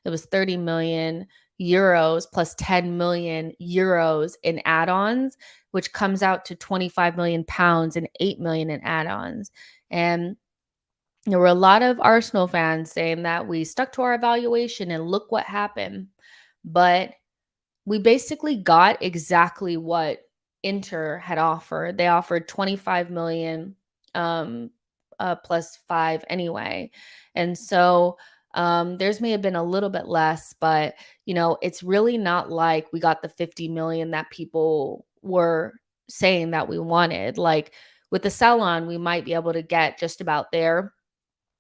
It was 30 million euros plus 10 million euros in add-ons, which comes out to 25 million pounds and 8 million in add-ons. And there were a lot of Arsenal fans saying that we stuck to our evaluation and look what happened. But we basically got exactly what Inter had offered. They offered 25 million um plus 5 anyway. And so theirs may have been a little bit less, but it's really not like we got the 50 million that people were saying that we wanted. Like with the sell on, we might be able to get just about there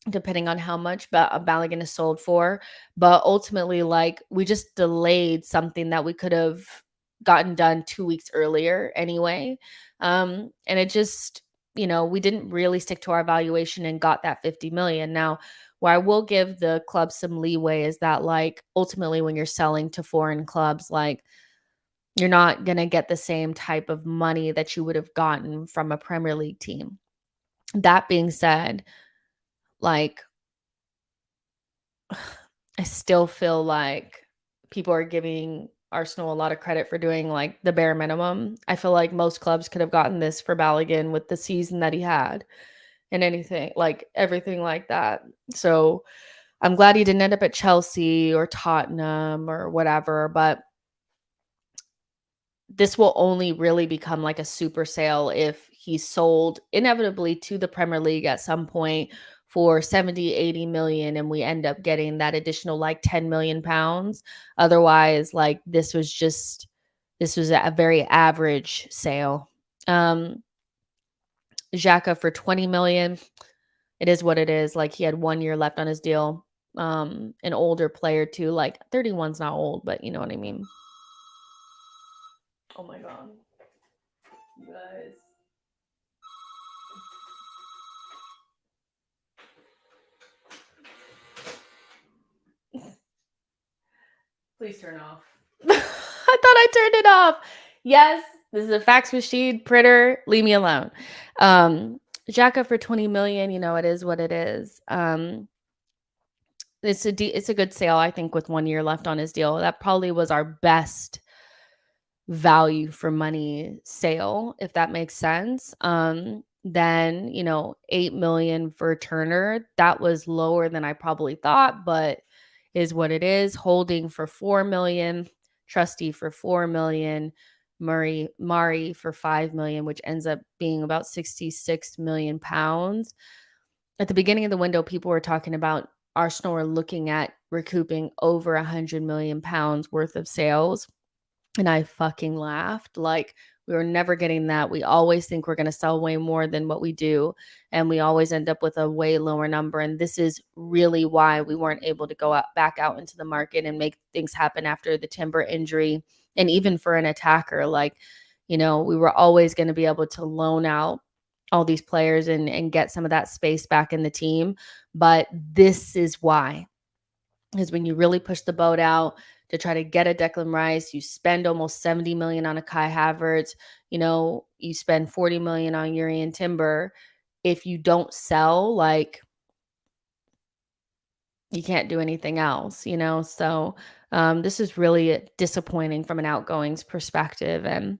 depending on how much Balogun is sold for. But ultimately, like, we just delayed something that we could have gotten done 2 weeks earlier anyway. And it just, we didn't really stick to our valuation and got that 50 million. Now, where I will give the club some leeway is that, like, ultimately when you're selling to foreign clubs, like, you're not going to get the same type of money that you would have gotten from a Premier League team. That being said, like, I still feel like people are giving Arsenal a lot of credit for doing like the bare minimum. I feel like most clubs could have gotten this for Balogun with the season that he had and anything like everything like that. So I'm glad he didn't end up at Chelsea or Tottenham or whatever, but this will only really become like a super sale if he's sold inevitably to the Premier League at some point for 70, 80 million and we end up getting that additional like 10 million pounds. Otherwise, like this was a very average sale. Xhaka for 20 million. It is what it is. Like he had 1 year left on his deal. An older player too. Like 31's not old, but you know what I mean. Oh my god. You guys. Please turn off. I thought I turned it off. Yes, this is a fax machine printer. Leave me alone. Xhaka for 20 million, it is what it is. It's a good sale, I think, with 1 year left on his deal. That probably was our best value for money sale, if that makes sense. Then 8 million for Turner. That was lower than I probably thought, but is what it is. Holding for 4 million, Trusty for 4 million, Mari for 5 million, which ends up being about 66 million pounds. At the beginning of the window, people were talking about Arsenal were looking at recouping over 100 million pounds worth of sales. And I fucking laughed. Like, we were never getting that. We always think we're going to sell way more than what we do. And we always end up with a way lower number. And this is really why we weren't able to go back out into the market and make things happen after the Timber injury. And even for an attacker, like, we were always going to be able to loan out all these players and get some of that space back in the team. But this is why. Is when you really push the boat out to try to get a Declan Rice, you spend almost 70 million on a Kai Havertz, you spend 40 million on Urian Timber. If you don't sell, like, you can't do anything else, So this is really disappointing from an Outgoings perspective. And,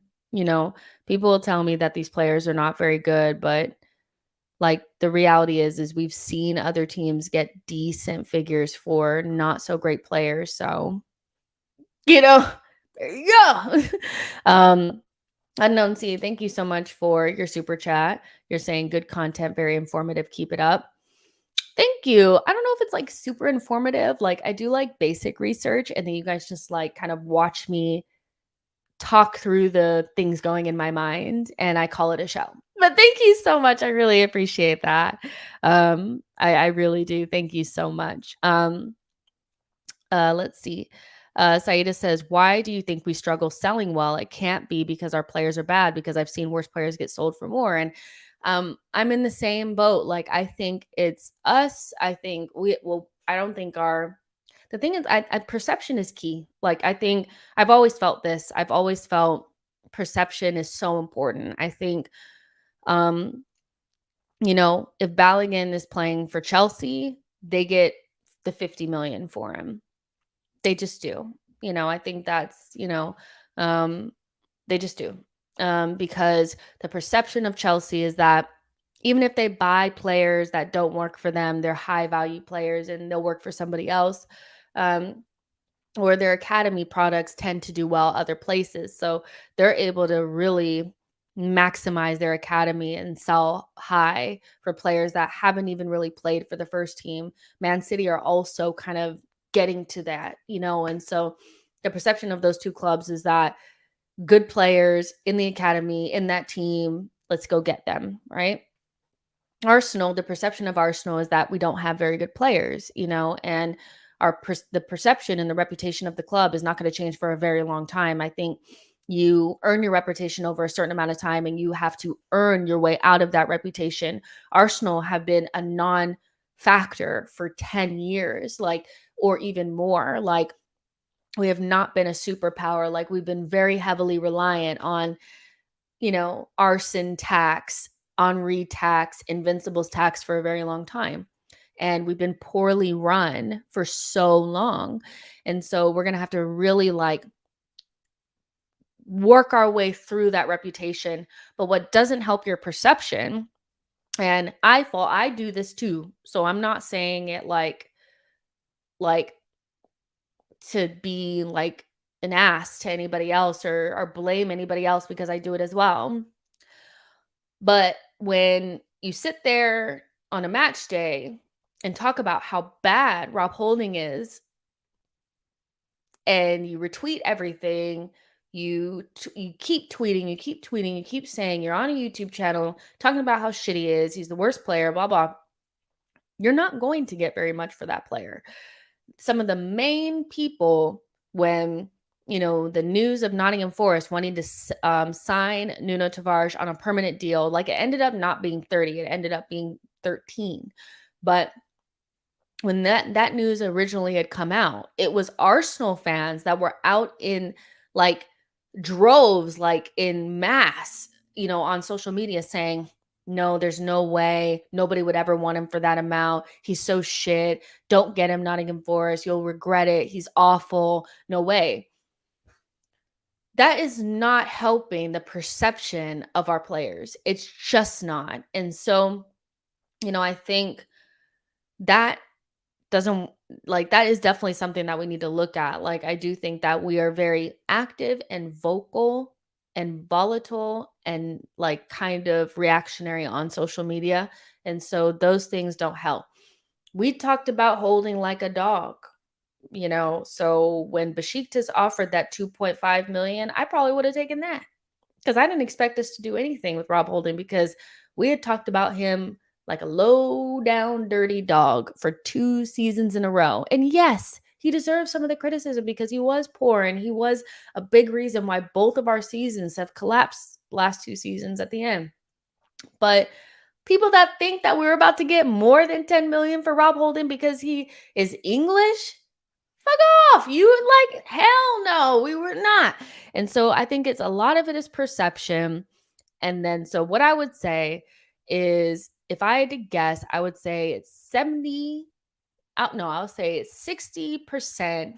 people will tell me that these players are not very good, but like the reality is we've seen other teams get decent figures for not so great players. So, there you go. Unknown C, thank you so much for your super chat. You're saying good content, very informative. Keep it up. Thank you. I don't know if it's like super informative. Like I do like basic research, and then you guys just like kind of watch me talk through the things going in my mind and I call it a show. But thank you so much. I really appreciate that. I really do. Thank you so much. Let's see. Saida says, why do you think we struggle selling well? It can't be because our players are bad, because I've seen worse players get sold for more. And I'm in the same boat. Like, I think it's us. I think I don't think our the thing is, perception is key. Like, I think I've always felt this. I've always felt perception is so important. I think, um, if Balogun is playing for Chelsea, they get the 50 million for him. They just do. I think that's, um, they just do. Because the perception of Chelsea is that even if they buy players that don't work for them, they're high value players and they'll work for somebody else. Um, or their academy products tend to do well other places. So they're able to really maximize their academy and sell high for players that haven't even really played for the first team. Man City are also kind of getting to that, and so the perception of those two clubs is that good players in the academy, in that team, let's go get them, right? Arsenal, the perception of Arsenal is that we don't have very good players, and the perception and the reputation of the club is not going to change for a very long time. I think you earn your reputation over a certain amount of time and you have to earn your way out of that reputation. Arsenal have been a non-factor for 10 years, or even more. Like, we have not been a superpower. Like, we've been very heavily reliant on Arson tax, Henri tax, Invincibles tax for a very long time. And we've been poorly run for so long. And so we're going to have to really work our way through that reputation. But what doesn't help your perception, and I do this too. So I'm not saying it like to be like an ass to anybody else or blame anybody else, because I do it as well. But when you sit there on a match day and talk about how bad Rob Holding is, and you retweet everything, you keep tweeting, you keep saying you're on a YouTube channel talking about how shitty he is, he's the worst player, blah blah. You're not going to get very much for that player. Some of the main people, when the news of Nottingham Forest wanting to sign Nuno Tavares on a permanent deal, like, it ended up not being 30, it ended up being 13. But when that news originally had come out, it was Arsenal fans that were out in like droves, like in mass, on social media saying, no, there's no way. Nobody would ever want him for that amount. He's so shit. Don't get him, Nottingham Forest. You'll regret it. He's awful. No way. That is not helping the perception of our players. It's just not. And so, I think that doesn't that is definitely something that we need to look at. Like, I do think that we are very active and vocal and volatile and like kind of reactionary on social media. And so those things don't help. We talked about holding like a dog, so when Besiktas offered that 2.5 million, I probably would have taken that, because I didn't expect us to do anything with Rob Holding, because we had talked about him like a low down dirty dog for 2 seasons in a row. And yes, he deserves some of the criticism because he was poor and he was a big reason why both of our seasons have collapsed last 2 seasons at the end. But people that think that we're about to get more than 10 million for Rob Holding because he is English, fuck off. Hell no, we were not. And so I think a lot of it is perception. And then, so what I would say is, if I had to guess, I would say it's 60%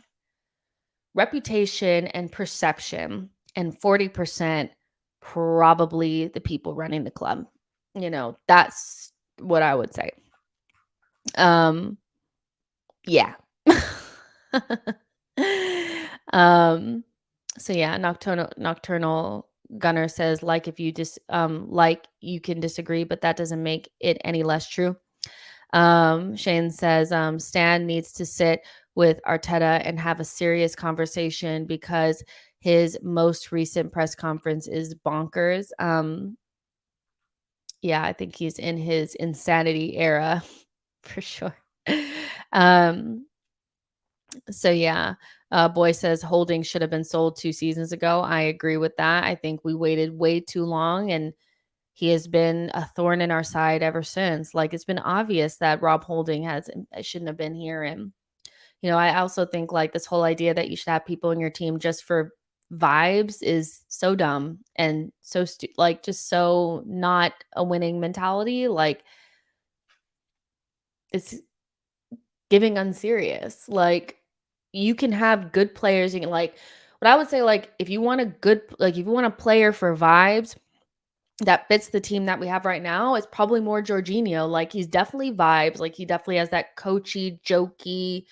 reputation and perception, and 40% probably the people running the club. That's what I would say. Yeah. So yeah, nocturnal Gunner says, like, if you you can disagree, but that doesn't make it any less true. Shane says, Stan needs to sit with Arteta and have a serious conversation because his most recent press conference is bonkers. Yeah, I think he's in his insanity era for sure. So yeah, Boy says Holding should have been sold 2 seasons ago. I agree with that. I think we waited way too long, and he has been a thorn in our side ever since. Like, it's been obvious that Rob Holding shouldn't have been here, and I also think like this whole idea that you should have people in your team just for vibes is so dumb and so like just so not a winning mentality. Like it's giving unserious. Like you can have good players. You can like what I would say, like if you want a good like if you want a player for vibes that fits the team that we have right now, it's probably more Jorginho. Like he's definitely vibes. Like he definitely has that coachy, jokey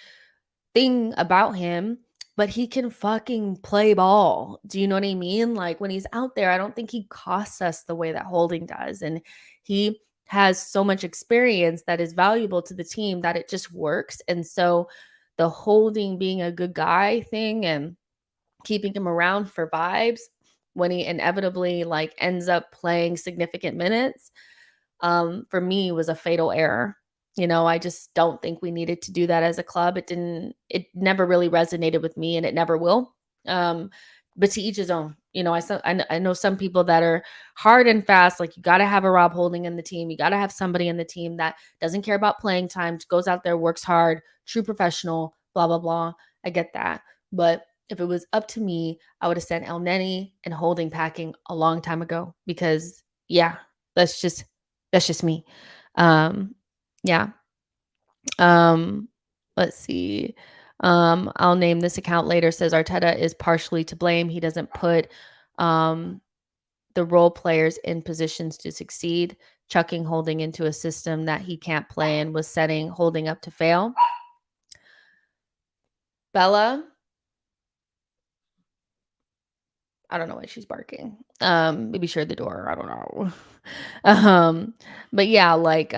thing about him, but he can fucking play ball. Do you know what I mean? Like when he's out there, I don't think he costs us the way that Holding does. And he has so much experience that is valuable to the team that it just works. And so the Holding being a good guy thing and keeping him around for vibes when he inevitably like ends up playing significant minutes, for me was a fatal error. I just don't think we needed to do that as a club. It never really resonated with me and it never will. Um, but to each his own. I know some people that are hard and fast. Like you got to have a Rob Holding in the team. You got to have somebody in the team that doesn't care about playing time, goes out there, works hard, true professional, blah, blah, blah. I get that. But if it was up to me, I would have sent El Neni and Holding packing a long time ago because yeah, that's just me. Yeah. Um, let's see. I'll name this account later says Arteta is partially to blame. He doesn't put um the role players in positions to succeed, chucking Holding into a system that he can't play and was setting Holding up to fail. Bella, I don't know why she's barking. Maybe share the door. I don't know. um, but yeah, like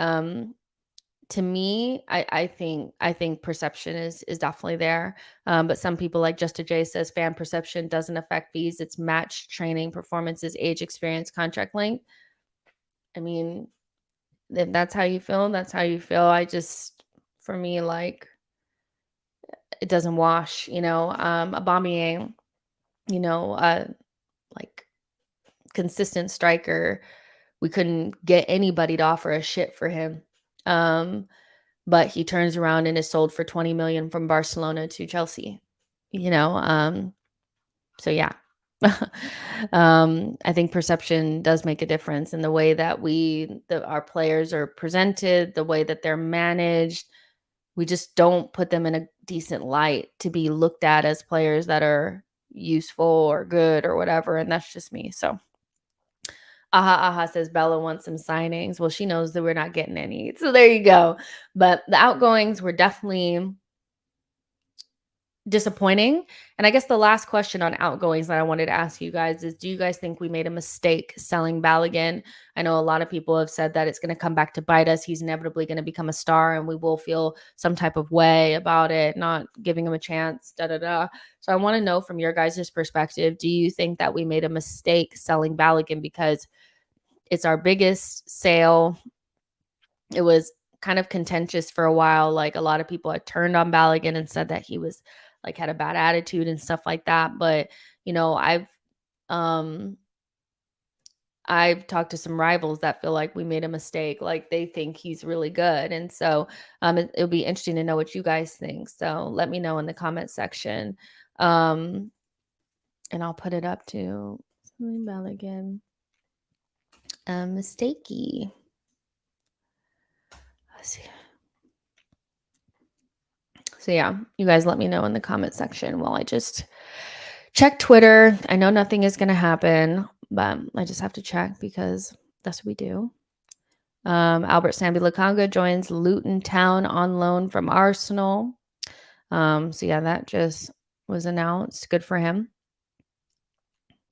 to me, I think perception is definitely there. But some people like Just a J says fan perception doesn't affect fees. It's match training, performances, age, experience, contract length. I mean, if that's how you feel, that's how you feel. For me, like it doesn't wash. Aubameyang, like consistent striker. We couldn't get anybody to offer a shit for him. But he turns around and is sold for 20 million from Barcelona to Chelsea. You know, so yeah. I think perception does make a difference in the way that our players are presented, the way that they're managed. We just don't put them in a decent light to be looked at as players that are useful or good or whatever. And that's just me. So Aha says Bella wants some signings. Well, she knows that we're not getting any. So there you go. But the outgoings were definitely disappointing. And I guess the last question on outgoings that I wanted to ask you guys is, do you guys think we made a mistake selling Balogun? I know a lot of people have said that it's going to come back to bite us. He's inevitably going to become a star and we will feel some type of way about it, not giving him a chance, da da da. So I want to know from your guys' perspective, do you think that we made a mistake selling Balogun because it's our biggest sale? It was kind of contentious for a while. Like a lot of people had turned on Balogun and said that he was like had a bad attitude and stuff like that. But um I've talked to some rivals that feel like we made a mistake. Like they think he's really good. And so it'll be interesting to know what you guys think. So let me know in the comment section. And I'll put it up to Balogun. Mistakey. Let's see. So yeah, you guys let me know in the comment section while I just check Twitter. I know nothing is going to happen, but I just have to check because that's what we do. Albert Sambi Lakanga joins Luton Town on loan from Arsenal. So yeah, that just was announced. Good for him.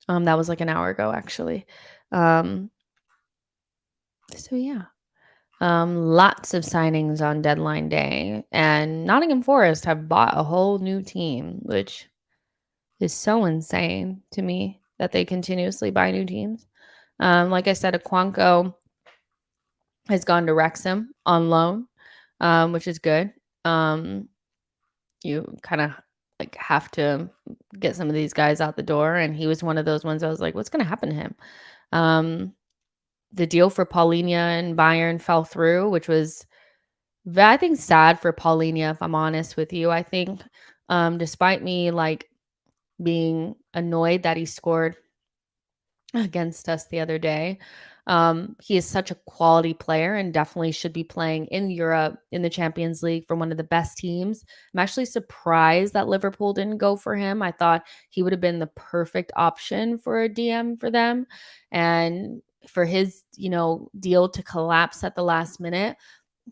That was like an hour ago, actually. So yeah. Lots of signings on deadline day, and Nottingham Forest have bought a whole new team, which is so insane to me that they continuously buy new teams. Like I said, Aquanco has gone to Wrexham on loan, which is good. You kind of like have to get some of these guys out the door, and he was one of those ones I was like, what's going to happen to him? The deal for Paulinho and Bayern fell through, which was I think sad for Paulinia, if I'm honest with you. I think, despite me like being annoyed that he scored against us the other day. He is such a quality player and definitely should be playing in Europe in the Champions League for one of the best teams. I'm actually surprised that Liverpool didn't go for him. I thought he would have been the perfect option for a DM for them. And for his, deal to collapse at the last minute,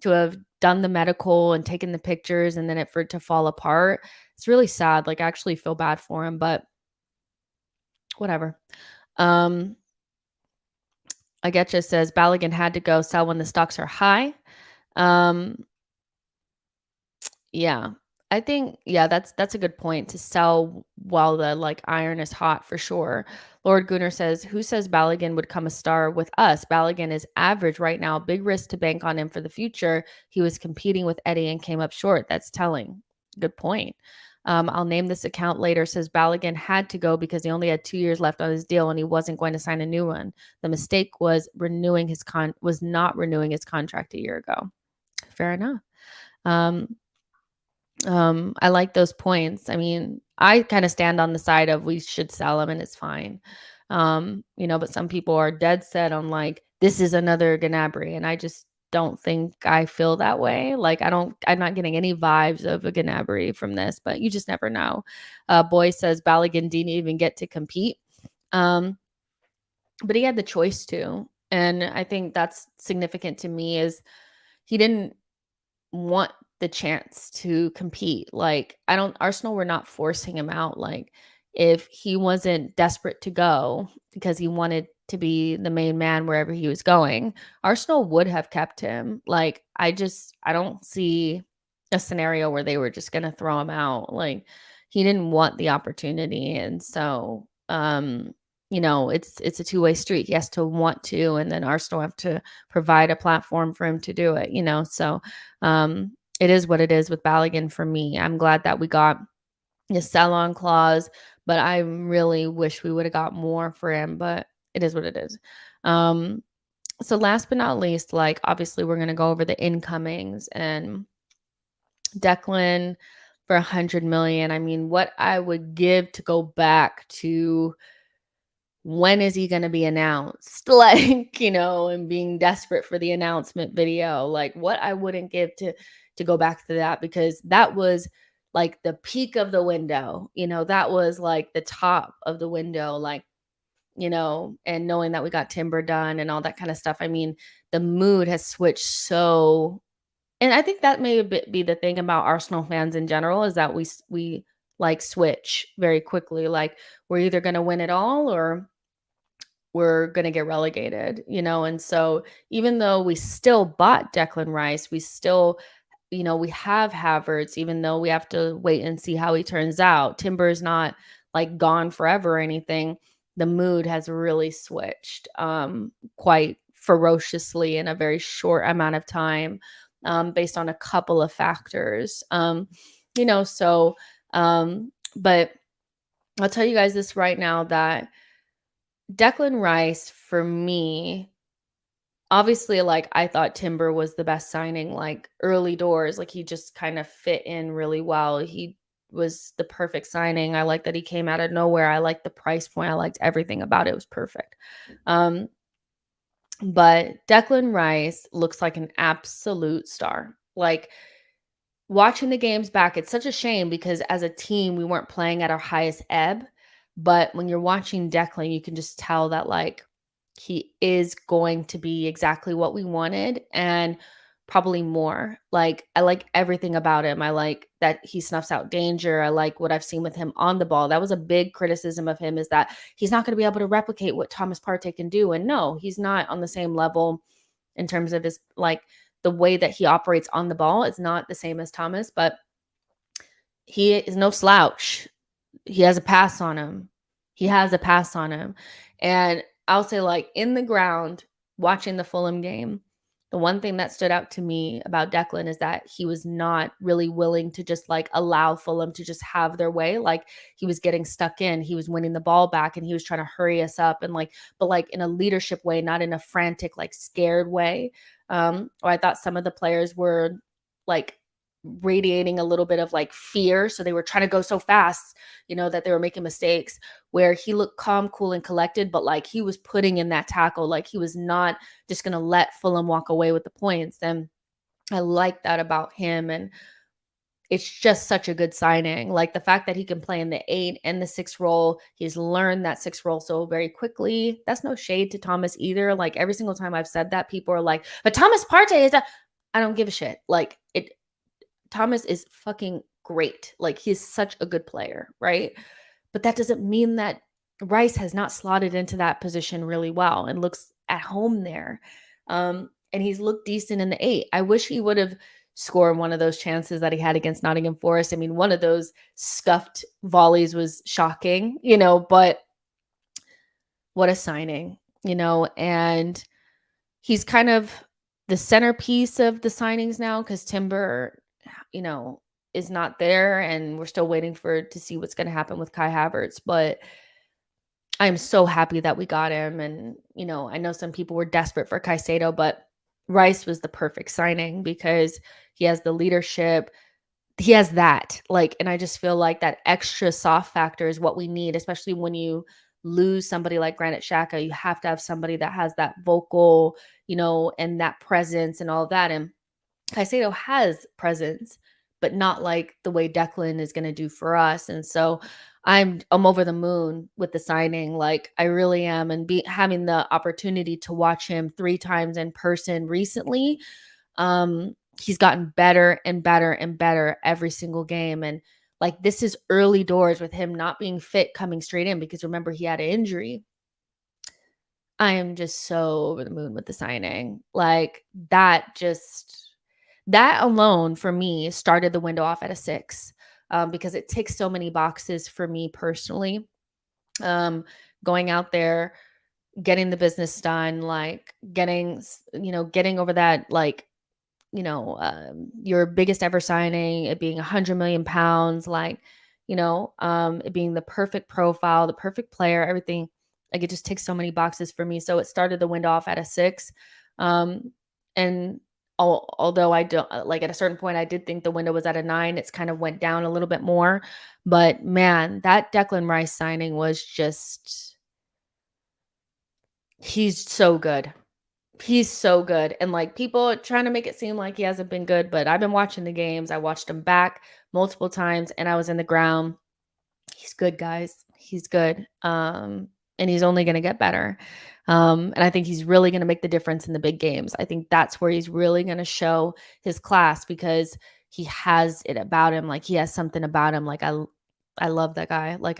to have done the medical and taken the pictures and then for it to fall apart, it's really sad. Like I actually feel bad for him, but whatever. Um, Agetcha says Balogun had to go sell when the stocks are high. Um, yeah, I think that's a good point to sell while the like iron is hot for sure. Lord Gunnar says, "Who says Balogun would come a star with us? Balogun is average right now. Big risk to bank on him for the future. He was competing with Eddie and came up short. That's telling." Good point. I'll name this account later. Says Balogun had to go because he only had 2 years left on his deal and he wasn't going to sign a new one. The mistake was not renewing his contract a year ago. Fair enough. Um, I like those points. I mean, I kind of stand on the side of we should sell him and it's fine. But some people are dead set on like this is another Gnabry, and I just don't think I feel that way. Like I'm not getting any vibes of a Gnabry from this, but you just never know. Boy says Balogun didn't even get to compete. But he had the choice to. And I think that's significant to me is he didn't want the chance to compete. Like, Arsenal were not forcing him out. Like, if he wasn't desperate to go because he wanted to be the main man wherever he was going, Arsenal would have kept him. Like, I don't see a scenario where they were just going to throw him out. Like, he didn't want the opportunity. And so, it's a two-way street. He has to want to, and then Arsenal have to provide a platform for him to do it, So it is what it is with Balogun for me. I'm glad that we got the sell-on clause, but I really wish we would have got more for him, but it is what it is. So last but not least, like obviously we're gonna go over the incomings and Declan for 100 million. I mean, what I would give to go back to when is he going to be announced? Like, and being desperate for the announcement video, like what I wouldn't give to go back to that, because that was like the peak of the window, that was like the top of the window, like, and knowing that we got Timber done and all that kind of stuff. I mean, the mood has switched so, and I think that may be the thing about Arsenal fans in general is that we like switch very quickly. Like we're either going to win it all or we're going to get relegated, And so even though we still bought Declan Rice, we still, we have Havertz, even though we have to wait and see how he turns out. Timber's not like gone forever or anything. The mood has really switched quite ferociously in a very short amount of time, based on a couple of factors. But I'll tell you guys this right now that Declan Rice, for me, obviously, like, I thought Timber was the best signing, like, early doors. Like, he just kind of fit in really well. He was the perfect signing. I like that he came out of nowhere. I liked the price point. I liked everything about it. It was perfect. Um, but Declan Rice looks like an absolute star. Like, watching the games back, it's such a shame because as a team, we weren't playing at our highest ebb. But when you're watching Declan, you can just tell that like he is going to be exactly what we wanted and probably more. Like I like everything about him. I like that he snuffs out danger. I like what I've seen with him on the ball. That was a big criticism of him, is that he's not going to be able to replicate what Thomas Partey can do. And no, he's not on the same level in terms of his like the way that he operates on the ball is not the same as Thomas, but he is no slouch. He has a pass on him. He has a pass on him. And I'll say, like, in the ground, watching the Fulham game, the one thing that stood out to me about Declan is that he was not really willing to just like allow Fulham to just have their way. Like he was getting stuck in, he was winning the ball back and he was trying to hurry us up and like, but like in a leadership way, not in a frantic, like scared way. Or I thought some of the players were like radiating a little bit of like fear. So they were trying to go so fast, that they were making mistakes, where he looked calm, cool, and collected, but like he was putting in that tackle. Like he was not just going to let Fulham walk away with the points. And I like that about him. And it's just such a good signing. Like the fact that he can play in the 8 and the 6 role, he's learned that 6 role so very quickly. That's no shade to Thomas either. Like every single time I've said that, people are like, but Thomas Partey is I don't give a shit. Like Thomas is fucking great. Like he's such a good player, right? But that doesn't mean that Rice has not slotted into that position really well and looks at home there. And he's looked decent in the 8. I wish he would have scored one of those chances that he had against Nottingham Forest. I mean, one of those scuffed volleys was shocking, but what a signing, and he's kind of the centerpiece of the signings now because Timber, is not there, and we're still waiting to see what's going to happen with Kai Havertz. But I'm so happy that we got him. And, I know some people were desperate for Caicedo, but Rice was the perfect signing because he has the leadership. He has that, and I just feel like that extra soft factor is what we need, especially when you lose somebody like Granit Xhaka. You have to have somebody that has that vocal, and that presence and all of that. And Caicedo has presence, but not like the way Declan is going to do for us. And so I'm over the moon with the signing. Like I really am. And having the opportunity to watch him 3 times in person recently, he's gotten better and better and better every single game. And like this is early doors with him not being fit coming straight in, because remember he had an injury. I am just so over the moon with the signing. Like that alone for me started the window off at a 6, because it ticks so many boxes for me personally. Going out there, getting the business done, like getting over that, like, your biggest ever signing, it being £100 million, like, it being the perfect profile, the perfect player, everything. Like it just ticks so many boxes for me. So it started the window off at a 6. And although I don't like at a certain point, I did think the window was at a 9. It's kind of went down a little bit more, but man, that Declan Rice signing was just, he's so good. He's so good. And like people are trying to make it seem like he hasn't been good, but I've been watching the games. I watched him back multiple times and I was in the ground. He's good, guys. He's good. And he's only going to get better. And I think he's really going to make the difference in the big games. I think that's where he's really going to show his class, because he has it about him. Like he has something about him. Like I love that guy. Like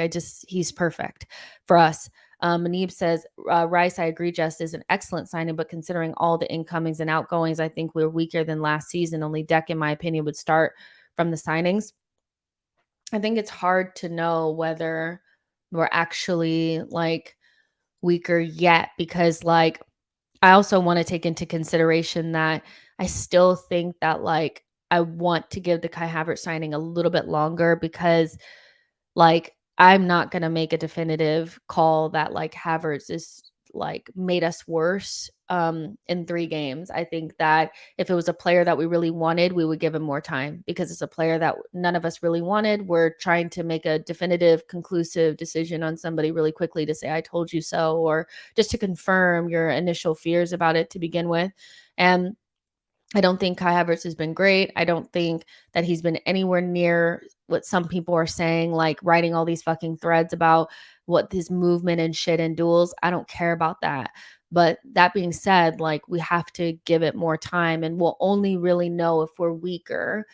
he's perfect for us. Manib says, Rice, I agree, Jess, is an excellent signing, but considering all the incomings and outgoings, I think we're weaker than last season. Only Deck, in my opinion, would start from the signings. I think it's hard to know whether we're actually like weaker yet, because like I also want to take into consideration that I still think that like I want to give the Kai Havertz signing a little bit longer, because like I'm not going to make a definitive call that like Havertz is like made us worse in 3 games. I think that if it was a player that we really wanted, we would give him more time, because it's a player that none of us really wanted. We're trying to make a definitive, conclusive decision on somebody really quickly to say, I told you so, or just to confirm your initial fears about it to begin with. And I don't think Kai Havertz has been great. I don't think that he's been anywhere near what some people are saying, like writing all these fucking threads about what his movement and shit in duels. I don't care about that. But that being said, like we have to give it more time, and we'll only really know if we're weaker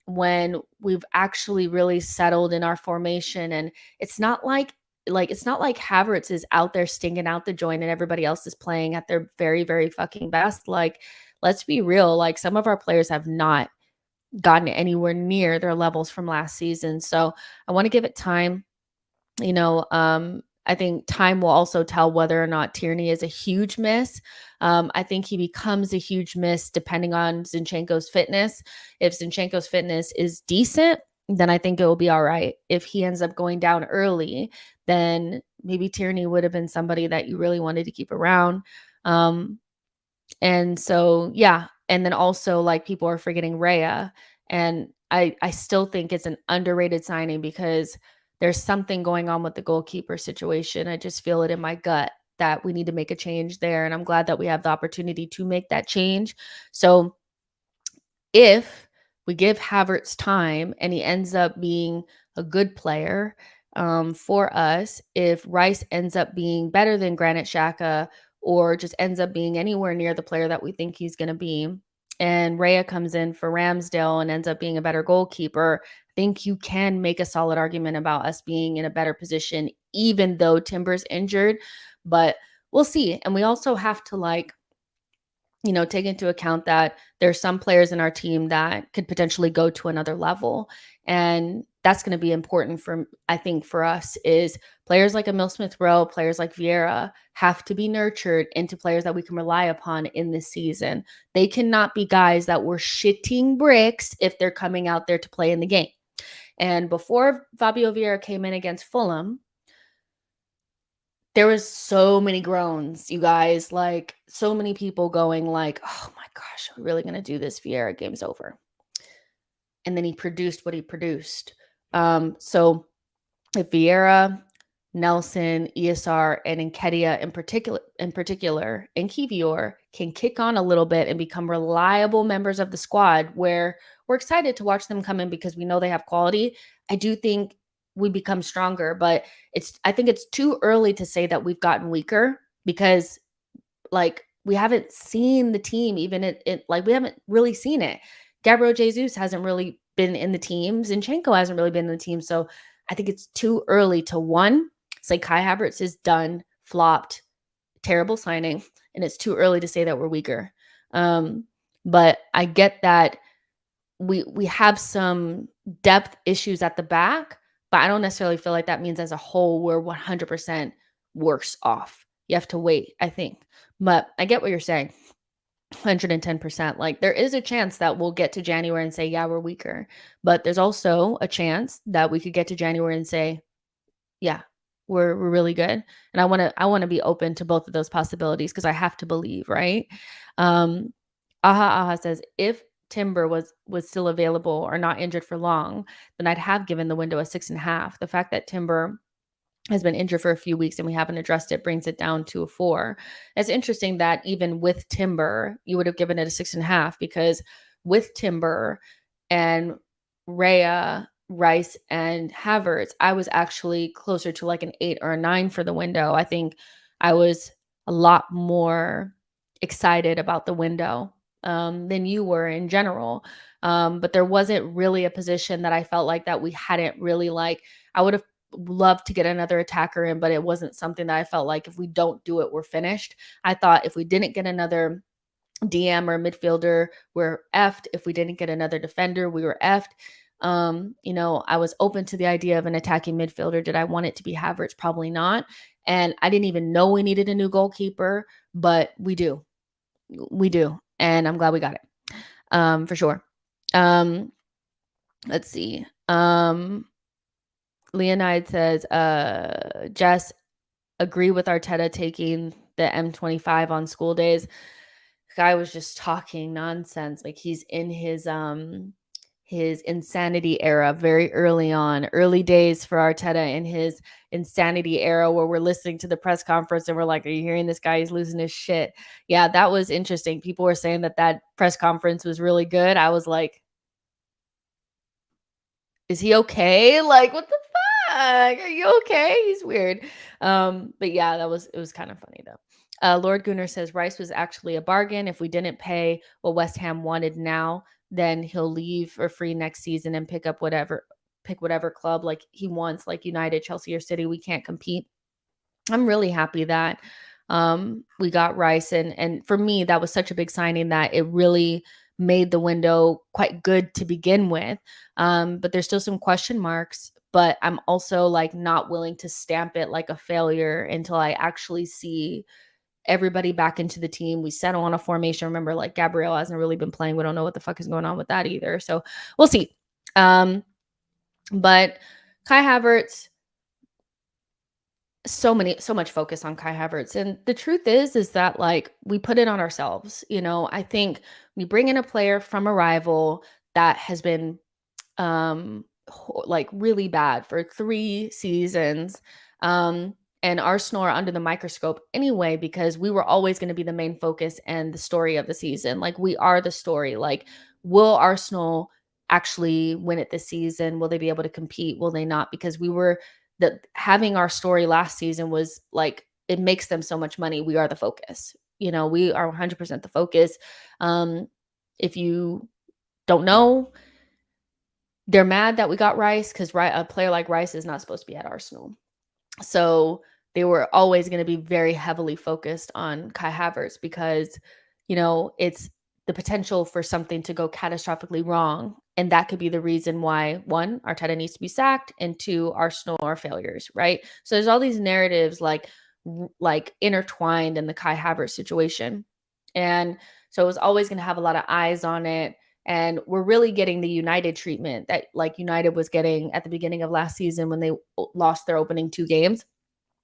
when we've actually really settled in our formation. And it's not like Havertz is out there stinging out the joint and everybody else is playing at their very, very fucking best. Like, let's be real. Like some of our players have not gotten anywhere near their levels from last season. So I want to give it time. I think time will also tell whether or not Tierney is a huge miss. I think he becomes a huge miss depending on Zinchenko's fitness. If Zinchenko's fitness is decent, then I think it will be all right. If he ends up going down early, then maybe Tierney would have been somebody that you really wanted to keep around. And so, yeah, And then also, like, people are forgetting Rhea, and I still think it's an underrated signing because there's something going on with the goalkeeper situation. I just feel it in my gut that we need to make a change there, and I'm glad that we have the opportunity to make that change. So if we give Havertz time and he ends up being a good player for us, if Rice ends up being better than Granit Xhaka or just ends up being anywhere near the player that we think he's going to be, and Raya comes in for Ramsdale and ends up being a better goalkeeper, I think you can make a solid argument about us being in a better position, even though Timber's injured. But we'll see. And we also have to take into account that there's some players in our team that could potentially go to another level. And that's going to be important I think, for us is players like Emil Smith-Rowe, players like Vieira have to be nurtured into players that we can rely upon in this season. They cannot be guys that we're shitting bricks if they're coming out there to play in the game. And before Fabio Vieira came in against Fulham, there was so many groans, you guys, like so many people going like, oh my gosh, are we really going to do this? Vieira, game's over. And then he produced what he produced. So if Vieira, Nelson, ESR, and Nketiah in particular, and Kivior can kick on a little bit and become reliable members of the squad where we're excited to watch them come in because we know they have quality, I do think we become stronger. But I think it's too early to say that we've gotten weaker because we haven't seen the team even we haven't really seen it. Gabriel Jesus hasn't really been in the team. Zinchenko hasn't really been in the team. So I think it's too early to say Kai Havertz is done, flopped, terrible signing, and it's too early to say that we're weaker. But I get that we have some depth issues at the back, but I don't necessarily feel like that means as a whole we're 100% worse off. You have to wait, I think. But I get what you're saying. 110%. Like there is a chance that we'll get to January and say, yeah, we're weaker. But there's also a chance that we could get to January and say, yeah, we're really good. And I want to be open to both of those possibilities because I have to believe, right? Aha says if Timber was still available or not injured for long, then I'd have given the window a 6.5. The fact that Timber has been injured for a few weeks and we haven't addressed it brings it down to a 4. It's interesting that even with Timber, you would have given it a 6.5 because with Timber and Rhea, Rice, and Havertz, I was actually closer to like an 8 or a 9 for the window. I think I was a lot more excited about the window than you were in general. But there wasn't really a position that I felt like that we hadn't really I would have loved to get another attacker in, but it wasn't something that I felt like if we don't do it, we're finished. I thought if we didn't get another DM or midfielder, we're effed. If we didn't get another defender, we were effed. I was open to the idea of an attacking midfielder. Did I want it to be Havertz? Probably not. And I didn't even know we needed a new goalkeeper, but we do. We do. And I'm glad we got it. For sure. Let's see. Leonide says, Jess, agree with Arteta taking the M25 on school days. Guy was just talking nonsense. Like he's in his insanity era very early days for Arteta in his insanity era where we're listening to the press conference and we're like, are you hearing this guy? He's losing his shit. Yeah, that was interesting. People were saying that press conference was really good. I was like, is he okay? Like, what the fuck? Are you okay? He's weird. But yeah, it was kind of funny though. Lord Gunnar says Rice was actually a bargain. If we didn't pay what West Ham wanted now, then he'll leave for free next season and pick whatever club like he wants, like United, Chelsea, or City. We can't compete. I'm really happy that we got Rice, and for me, that was such a big signing that it really made the window quite good to begin with. But there's still some question marks. But I'm also not willing to stamp it like a failure until I actually see everybody back into the team. We settle on a formation. Remember, Gabriel hasn't really been playing. We don't know what the fuck is going on with that either. So we'll see. But Kai Havertz, so much focus on Kai Havertz, and the truth is that, like, we put it on ourselves, I think we bring in a player from a rival that has been like really bad for 3 seasons. Um, and Arsenal are under the microscope anyway because we were always going to be the main focus and the story of the season. Like we are the story. Like, will Arsenal actually win it this season? Will they be able to compete? Will they not? Because we were the having our story last season was like it makes them so much money. We are the focus. We are 100% the focus. If you don't know, they're mad that we got Rice because a player like Rice is not supposed to be at Arsenal. So they were always going to be very heavily focused on Kai Havertz because, it's the potential for something to go catastrophically wrong. And that could be the reason why, one, Arteta needs to be sacked, and two, Arsenal are failures, right? So there's all these narratives like intertwined in the Kai Havertz situation. And so it was always going to have a lot of eyes on it. And we're really getting the United treatment that like United was getting at the beginning of last season when they lost their opening 2 games.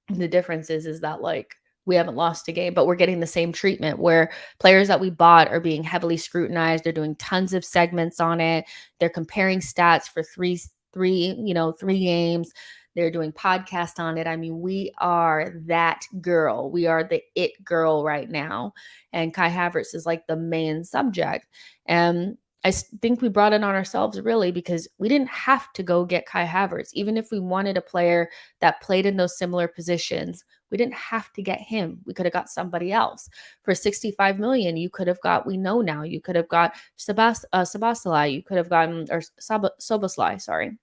The difference is that like we haven't lost a game, but we're getting the same treatment where players that we bought are being heavily scrutinized. They're doing tons of segments on it. They're comparing stats for three games. They're doing podcasts on it. I mean, we are that girl. We are the it girl right now. And Kai Havertz is like the main subject. And think we brought it on ourselves really because we didn't have to go get Kai Havertz. Even if we wanted a player that played in those similar positions, we didn't have to get him. We could have got somebody else. For 65 million, you could have got, we know now, you could have got Sabasalai, you could have gotten, or Soboslai, sorry.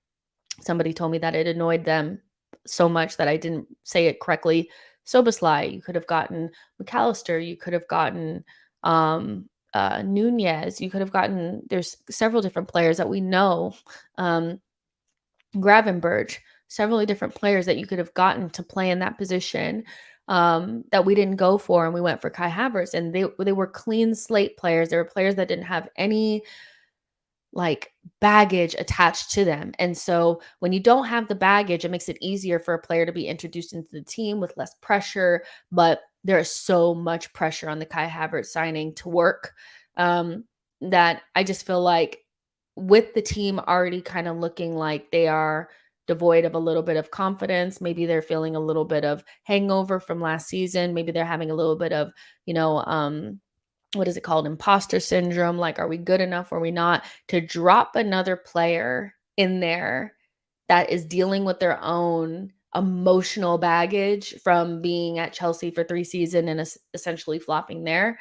Somebody told me that it annoyed them so much that I didn't say it correctly. Soboslai, you could have gotten McAllister, you could have gotten Nunez, you could have gotten, there's several different players that we know, Gravenberch, several different players that you could have gotten to play in that position that we didn't go for, and we went for Kai Havertz, and they were clean slate players. They were players that didn't have any like baggage attached to them. And so when you don't have the baggage, it makes it easier for a player to be introduced into the team with less pressure. But there is so much pressure on the Kai Havertz signing to work that I just feel like with the team already kind of looking like they are devoid of a little bit of confidence, maybe they're feeling a little bit of hangover from last season. Maybe they're having a little bit of, what is it called? Imposter syndrome. Like, are we good enough? Are we not? To drop another player in there that is dealing with their own emotional baggage from being at Chelsea for 3 seasons and essentially flopping there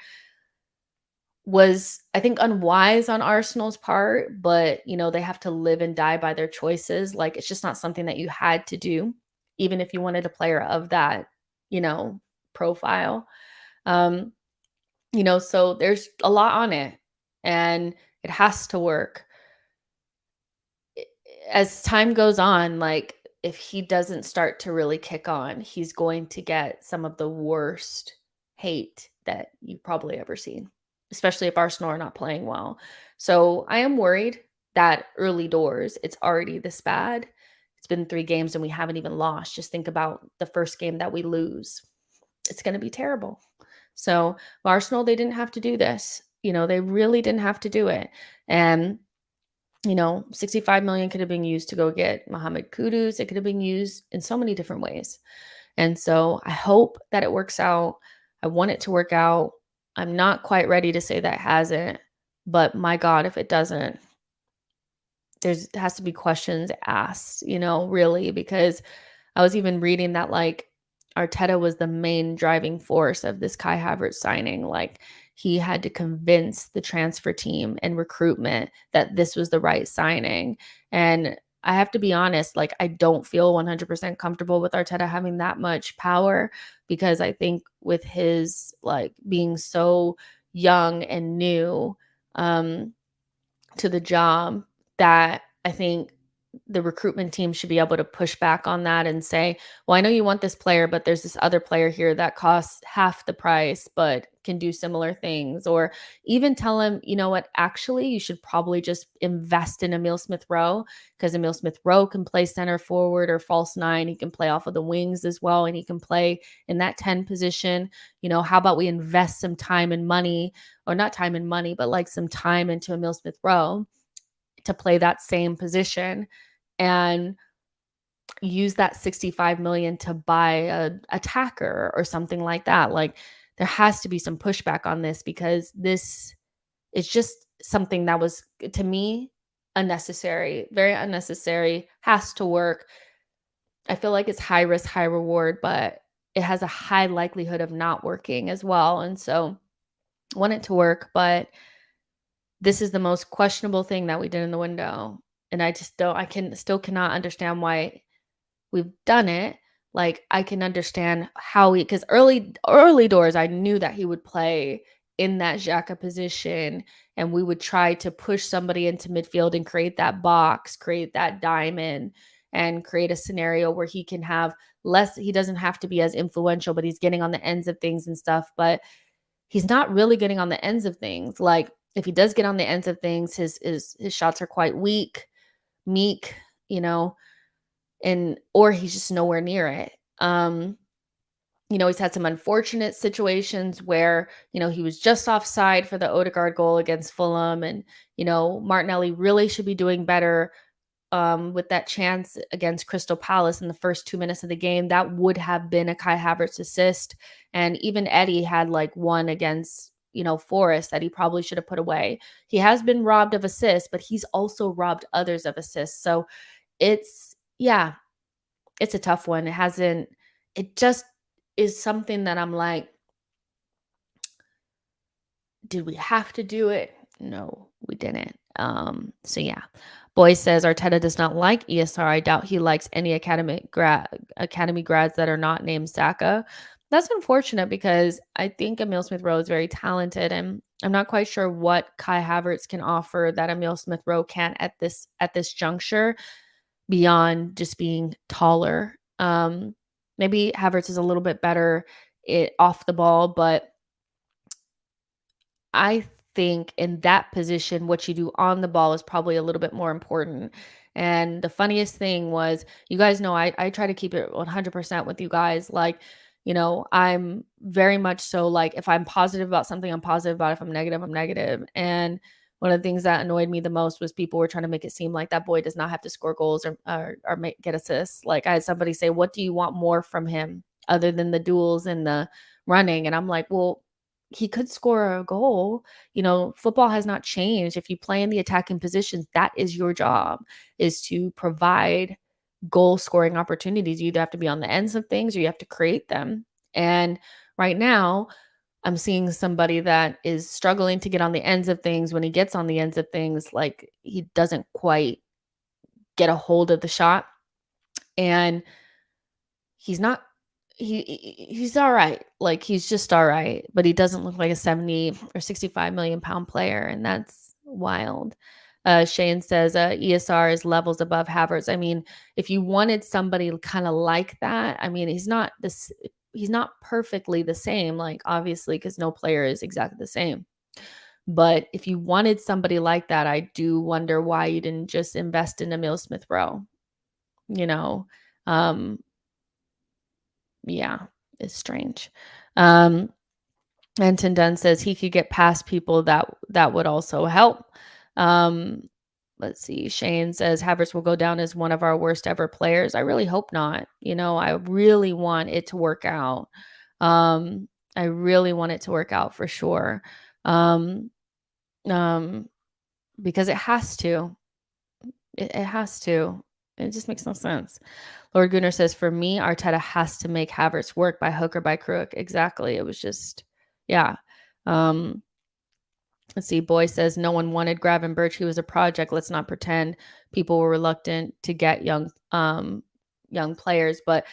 was, I think, unwise on Arsenal's part, but they have to live and die by their choices. Like, it's just not something that you had to do, even if you wanted a player of that, profile. So there's a lot on it and it has to work. As time goes on, like if he doesn't start to really kick on, he's going to get some of the worst hate that you've probably ever seen, especially if Arsenal are not playing well. So I am worried that early doors, it's already this bad. It's been 3 games and we haven't even lost. Just think about the first game that we lose. It's going to be terrible. So Arsenal, they didn't have to do this. They really didn't have to do it. And 65 million could have been used to go get Mohamed Kudus. It could have been used in so many different ways. And so I hope that it works out. I want it to work out. I'm not quite ready to say that it hasn't, but my God, if it doesn't, there has to be questions asked, really, because I was even reading that like Arteta was the main driving force of this Kai Havertz signing. Like he had to convince the transfer team and recruitment that this was the right signing. And I have to be honest, like I don't feel 100% comfortable with Arteta having that much power because I think with his like being so young and new to the job that I think the recruitment team should be able to push back on that and say, well, I know you want this player, but there's this other player here that costs half the price, but can do similar things. Or even tell him, you know what, actually, you should probably just invest in Emil Smith Rowe, because Emil Smith Rowe can play center forward or false nine. He can play off of the wings as well, and he can play in that 10 position. How about we invest some time and money, or not time and money, but like some time into Emil Smith Rowe to play that same position, and use that 65 million to buy a attacker or something like that. Like, there has to be some pushback on this, because this is just something that was, to me, unnecessary, very unnecessary, has to work. I feel like it's high risk, high reward, but it has a high likelihood of not working as well. And so I want it to work, but this is the most questionable thing that we did in the window. And I cannot understand why we've done it. Like, I can understand how because early doors, I knew that he would play in that Xhaka position, and we would try to push somebody into midfield and create that box, create that diamond, and create a scenario where he can have less. He doesn't have to be as influential, but he's getting on the ends of things and stuff. But he's not really getting on the ends of things. Like, if he does get on the ends of things, his shots are quite meek, you know, or he's just nowhere near it. He's had some unfortunate situations where, he was just offside for the Odegaard goal against Fulham, and, Martinelli really should be doing better with that chance against Crystal Palace in the first 2 minutes of the game. That would have been a Kai Havertz assist. And even Eddie had like one against, Forest that he probably should have put away. He has been robbed of assists, but he's also robbed others of assists. So yeah, it's a tough one. It just is something that I'm like, did we have to do it? No, we didn't. So yeah. Boy says Arteta does not like ESR. I doubt he likes any academy grads that are not named Saka. That's unfortunate, because I think Emil Smith Rowe is very talented, and I'm not quite sure what Kai Havertz can offer that Emil Smith Rowe can't at this juncture, beyond just being taller. Maybe Havertz is a little bit better off the ball, but I think in that position, what you do on the ball is probably a little bit more important. And the funniest thing was, you guys know, I try to keep it 100% with you guys. Like, I'm very much so, like, if I'm positive about something, I'm positive about it. If I'm negative, I'm negative. And one of the things that annoyed me the most was people were trying to make it seem like that boy does not have to score goals or get assists. Like, I had somebody say, what do you want more from him other than the duels and the running? And I'm like, well, he could score a goal. Football has not changed. If you play in the attacking positions, that is your job, is to provide goal scoring opportunities. You either have to be on the ends of things or you have to create them. And right now, I'm seeing somebody that is struggling to get on the ends of things. When he gets on the ends of things, like, he doesn't quite get a hold of the shot. And he's not he's all right. Like, he's just all right, but he doesn't look like a 70 or 65 million pound player, and that's wild. Shane says ESR is levels above Havertz. I mean, if you wanted somebody kind of like that, I mean, he's not perfectly the same, like, obviously, because no player is exactly the same. But if you wanted somebody like that, I do wonder why you didn't just invest in Emil Smith Rowe. Um, yeah, it's strange. Anton Dunn says he could get past people that would also help. Let's see. Shane says Havertz will go down as one of our worst ever players. I really hope not. I really want it to work out. I really want it to work out for sure. Because it has to. It has to. It just makes no sense. Lord Gunnar says, for me, Arteta has to make Havertz work by hook or by crook. Exactly. It was just, yeah. Let's see. Boy says, no one wanted Gravenberch. He was a project. Let's not pretend people were reluctant to get young players. But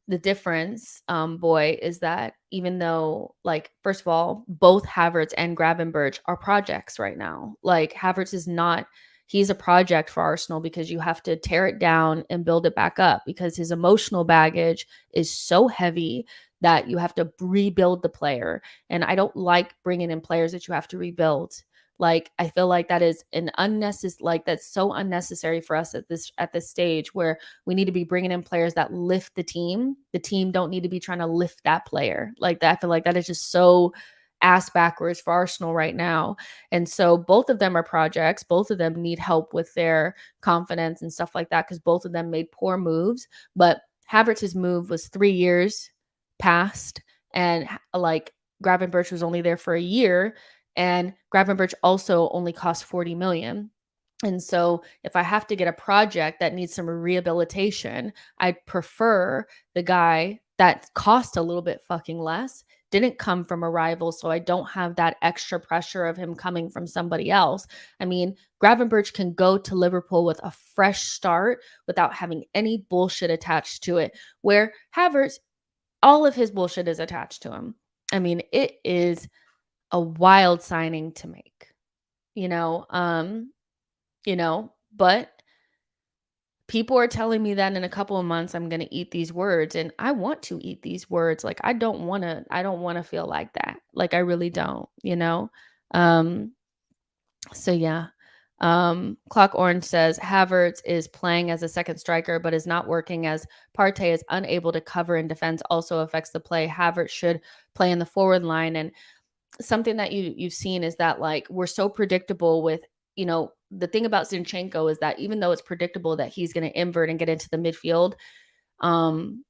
the difference, Boy, is that even though, like, first of all, both Havertz and Gravenberch are projects right now. Like, Havertz is not, he's a project for Arsenal because you have to tear it down and build it back up because his emotional baggage is so heavy that you have to rebuild the player. And I don't like bringing in players that you have to rebuild. Like, I feel like that is an unnecessary, like, that's so unnecessary for us at this stage where we need to be bringing in players that lift the team. The team don't need to be trying to lift that player like that. I feel like that is just so ass backwards for Arsenal right now. And so both of them are projects. Both of them need help with their confidence and stuff like that because both of them made poor moves. But Havertz's move was 3 years past, and like Gravenberch was only there for a year, and Gravenberch also only cost 40 million. And so if I have to get a project that needs some rehabilitation, I'd prefer the guy that cost a little bit fucking less, didn't come from a rival, so I don't have that extra pressure of him coming from somebody else. I mean, Gravenberch can go to Liverpool with a fresh start without having any bullshit attached to it, where Havertz, all of his bullshit is attached to him. I mean, it is a wild signing to make, you know, but people are telling me that in a couple of months I'm going to eat these words, and I want to eat these words. Like, I don't want to feel like that. Like, I really don't. Um so yeah. Clock Orange says Havertz is playing as a second striker but is not working as Partey is unable to cover in defense also affects the play. Havertz should play in the forward line. And something that you've seen is that, like, we're so predictable with, the thing about Zinchenko is that even though it's predictable that he's going to invert and get into the midfield, um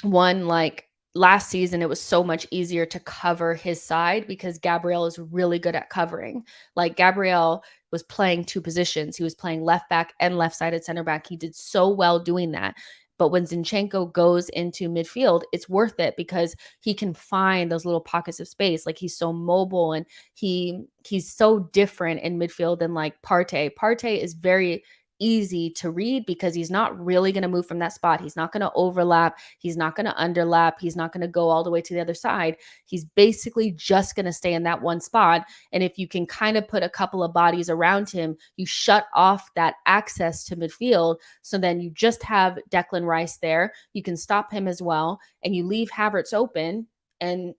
one, like, last season it was so much easier to cover his side because Gabriel is really good at covering. Like, Gabriel was playing two positions. He was playing left back and left-sided center back. He did so well doing that. But when Zinchenko goes into midfield, it's worth it because he can find those little pockets of space. Like, he's so mobile, and he's so different in midfield than like Partey. Partey is very easy to read because he's not really going to move from that spot. He's not going to overlap. He's not going to underlap. He's not going to go all the way to the other side. He's basically just going to stay in that one spot. And if you can kind of put a couple of bodies around him, you shut off that access to midfield. So then you just have Declan Rice there. You can stop him as well. And you leave Havertz open. And,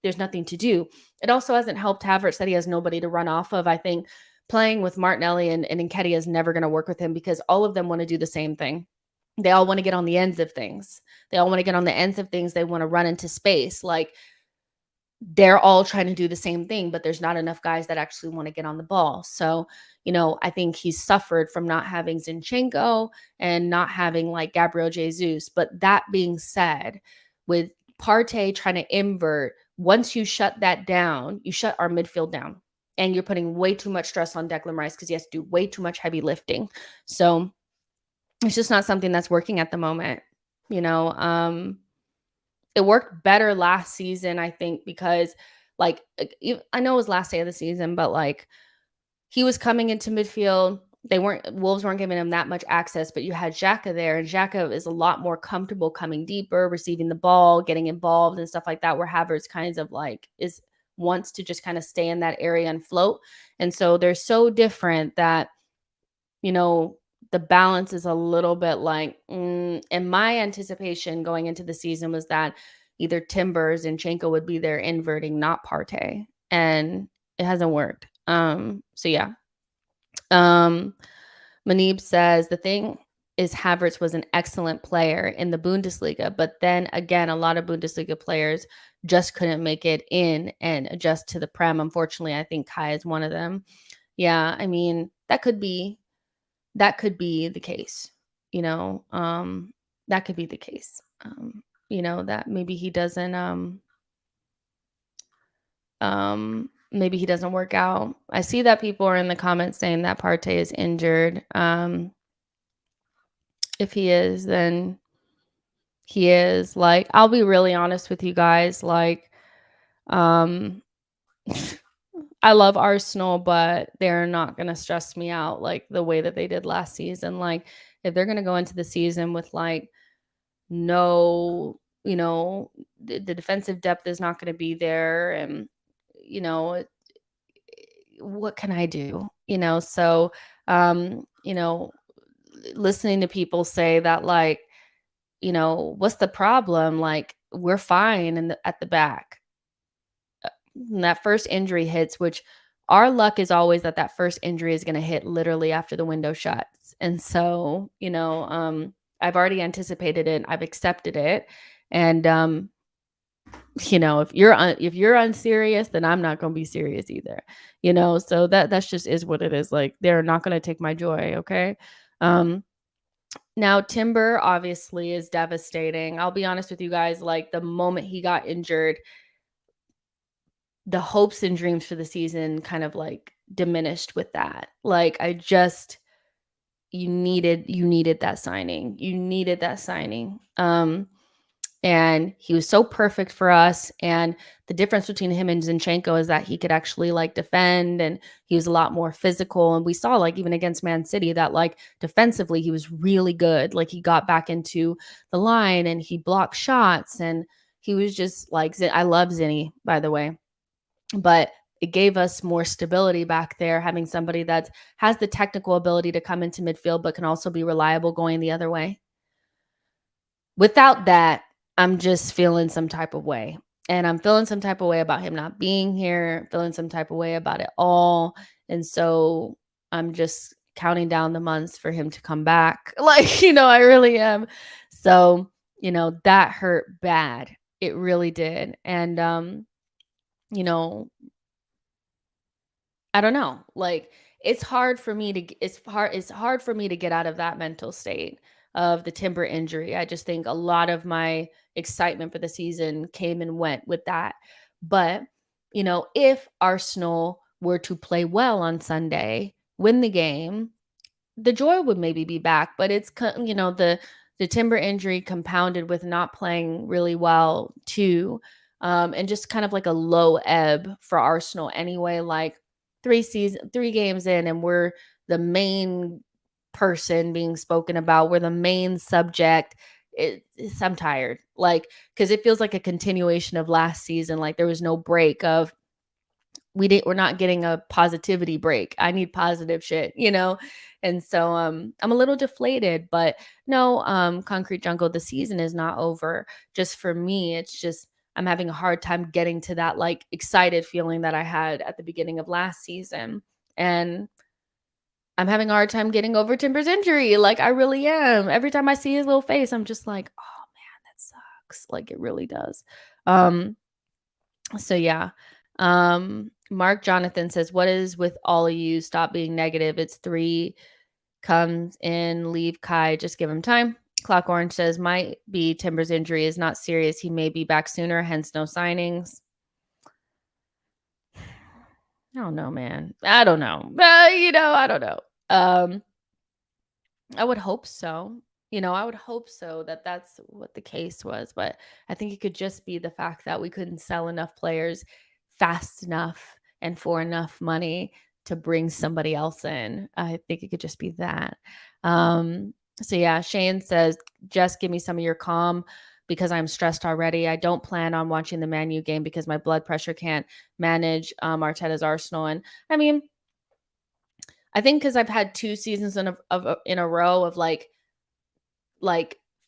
there's nothing to do. It also hasn't helped Havertz that he has nobody to run off of. I think playing with Martinelli and Nketiah is never going to work with him because all of them want to do the same thing. They all want to get on the ends of things. They all want to get on the ends of things. They want to run into space. Like, they're all trying to do the same thing, but there's not enough guys that actually want to get on the ball. So, I think he's suffered from not having Zinchenko and not having like Gabriel Jesus. But that being said, with Partey trying to invert, once you shut that down, you shut our midfield down. And you're putting way too much stress on Declan Rice because he has to do way too much heavy lifting. So it's just not something that's working at the moment. It worked better last season, I think, because, like, I know it was last day of the season, but like, he was coming into midfield. Wolves weren't giving him that much access, but you had Xhaka there, and Xhaka is a lot more comfortable coming deeper, receiving the ball, getting involved and stuff like that, where Havertz kind of like wants to just kind of stay in that area and float. And so they're so different that, the balance is a little bit like, and my anticipation going into the season was that either Timbers and Zinchenko would be there inverting, not Partey. And it hasn't worked. So yeah. Manib says the thing is Havertz was an excellent player in the Bundesliga, but then again, a lot of Bundesliga players just couldn't make it in and adjust to the Prem. Unfortunately, I think Kai is one of them. Yeah, I mean, that could be the case. That could be the case. That maybe he doesn't work out. I see that people are in the comments saying that Partey is injured. If he is, then he is. Like, I'll be really honest with you guys. Like, I love Arsenal, but they're not going to stress me out like the way that they did last season. Like, if they're going to go into the season with like no, the defensive depth is not going to be there. And, what can I do? So, you know, listening to people say that, like, what's the problem? Like, we're fine at the back. And that first injury hits, which our luck is always that first injury is going to hit literally after the window shuts. And so, I've already anticipated it. I've accepted it. And, if you're unserious, then I'm not going to be serious either. So that's just is what it is. Like, they're not going to take my joy. Okay. Um, Now, Timber obviously is devastating. I'll be honest with you guys. Like, the moment he got injured, the hopes and dreams for the season kind of like diminished with that. Like, you needed that signing. You needed that signing. And he was so perfect for us. And the difference between him and Zinchenko is that he could actually like defend, and he was a lot more physical. And we saw, like, even against Man City, that like defensively he was really good. Like, he got back into the line and he blocked shots, and he was just like, I love Zinny, by the way, but it gave us more stability back there, having somebody that has the technical ability to come into midfield but can also be reliable going the other way. Without that, I'm just feeling some type of way. And I'm feeling some type of way about him not being here, feeling some type of way about it all. And so I'm just counting down the months for him to come back. Like, I really am. So, that hurt bad. It really did. And you know, I don't know. Like, it's hard for me to get out of that mental state of the Timber injury. I just think a lot of my excitement for the season came and went with that. But, if Arsenal were to play well on Sunday, win the game, the joy would maybe be back, but it's the Timber injury compounded with not playing really well too, and just kind of like a low ebb for Arsenal anyway. Like, 3 games in, and we're the main person being spoken about. We're the main subject. I'm tired, like, because it feels like a continuation of last season. Like, there was no break of we're not getting a positivity break. I need positive shit. And so I'm a little deflated, but no, Concrete Jungle, the season is not over. Just for me, it's just I'm having a hard time getting to that like excited feeling that I had at the beginning of last season. And I'm having a hard time getting over Timber's injury. Like, I really am. Every time I see his little face, I'm just like, oh man, that sucks. Like, it really does. So yeah. Mark Jonathan says, "What is with all of you? Stop being negative. It's 3 comes in, leave Kai, just give him time." Clock Orange says, "Might be Timber's injury is not serious. He may be back sooner, hence no signings." I don't know, man. I don't know. I don't know. I would hope so. I would hope so that that's what the case was, but I think it could just be the fact that we couldn't sell enough players fast enough and for enough money to bring somebody else in. I think it could just be that. So yeah, Shane says, "Just give me some of your calm because I'm stressed already. I don't plan on watching the Man U game because my blood pressure can't manage Arteta's Arsenal." And I mean, I think because I've had 2 seasons in a row of like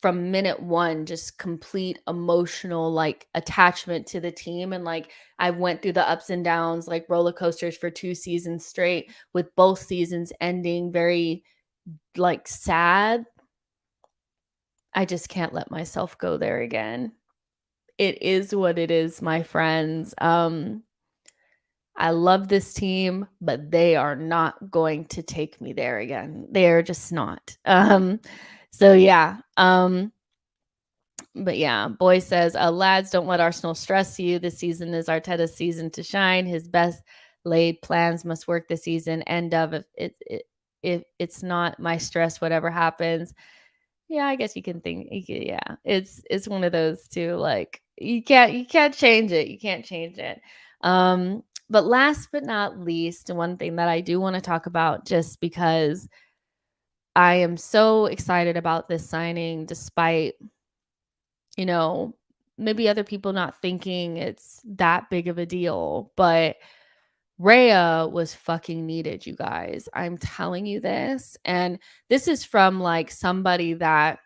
from minute one, just complete emotional like attachment to the team. And like I went through the ups and downs, like roller coasters for 2 seasons straight, with both seasons ending very like sad. I just can't let myself go there again. It is what it is, my friends. I love this team, but they are not going to take me there again. They're just not. So yeah. But yeah, Boy says, lads, don't let Arsenal stress you. This season is Arteta's season to shine. His best laid plans must work this season. End of if it's not my stress, whatever happens. Yeah, I guess you can think. Yeah, it's one of those too. Like, you can't change it. You can't change it. But last but not least, one thing that I do want to talk about, just because I am so excited about this signing, despite you know, maybe other people not thinking it's that big of a deal. But Rhea was fucking needed, you guys. I'm telling you this. And this is from like somebody that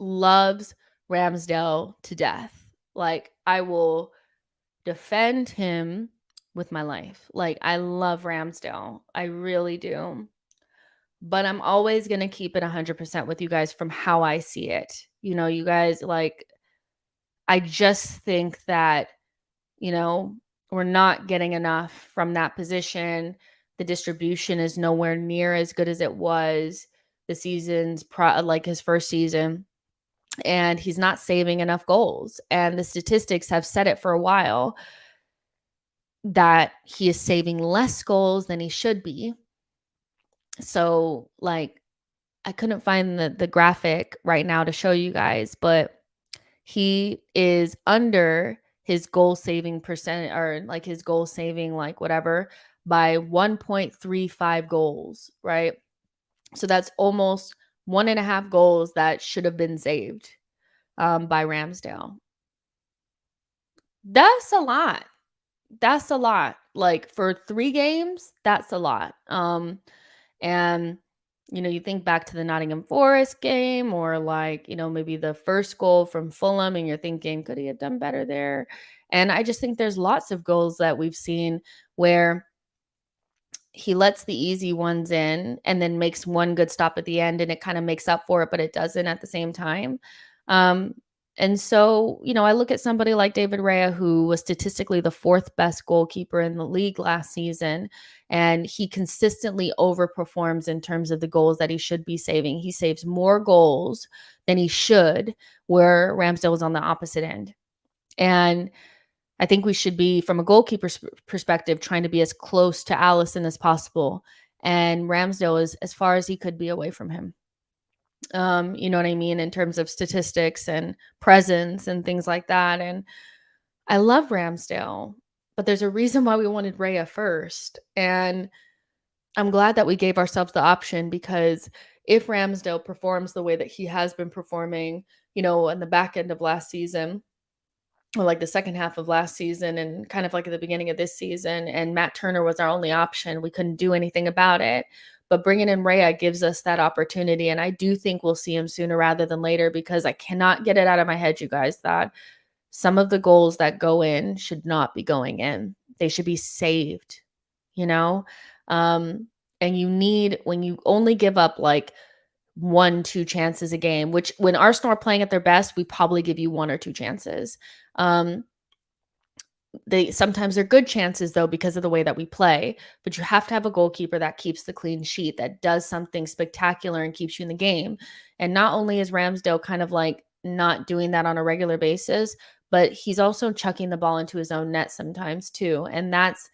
loves Ramsdale to death. Like, I will defend him with my life. Like, I love Ramsdale. I really do. But I'm always going to keep it 100% with you guys from how I see it. You guys, like, I just think that, we're not getting enough from that position. The distribution is nowhere near as good as it was the like his first season. And he's not saving enough goals. And the statistics have said it for a while that he is saving less goals than he should be. So, like, I couldn't find the graphic right now to show you guys, but he is under his goal saving percent, or like his goal saving, like whatever, by 1.35 goals, right? So that's almost 1.5 goals that should have been saved by Ramsdale. That's a lot. That's a lot. Like, for 3 games, that's a lot. And you think back to the Nottingham Forest game, or like, maybe the first goal from Fulham, and you're thinking, could he have done better there? And I just think there's lots of goals that we've seen where he lets the easy ones in and then makes one good stop at the end, and it kind of makes up for it, but it doesn't at the same time. Um, and so, I look at somebody like David Raya, who was statistically the 4th best goalkeeper in the league last season, and he consistently overperforms in terms of the goals that he should be saving. He saves more goals than he should, where Ramsdale was on the opposite end. And I think we should be, from a goalkeeper's perspective, trying to be as close to Allison as possible. And Ramsdale is as far as he could be away from him. You know what I mean? In terms of statistics and presence and things like that. And I love Ramsdale, but there's a reason why we wanted Raya first. And I'm glad that we gave ourselves the option, because if Ramsdale performs the way that he has been performing, in the back end of last season, or like the second half of last season, and kind of like at the beginning of this season, and Matt Turner was our only option, we couldn't do anything about it. But bringing in Raya gives us that opportunity. And I do think we'll see him sooner rather than later, because I cannot get it out of my head, you guys, that some of the goals that go in should not be going in. They should be saved, you know? And when you only give up like 1-2 chances a game, which when Arsenal are playing at their best, we probably give you 1 or 2 chances. They sometimes they're good chances though, because of the way that we play, but you have to have a goalkeeper that keeps the clean sheet, that does something spectacular and keeps you in the game. And not only is Ramsdale kind of like not doing that on a regular basis, but he's also chucking the ball into his own net sometimes too. And that's,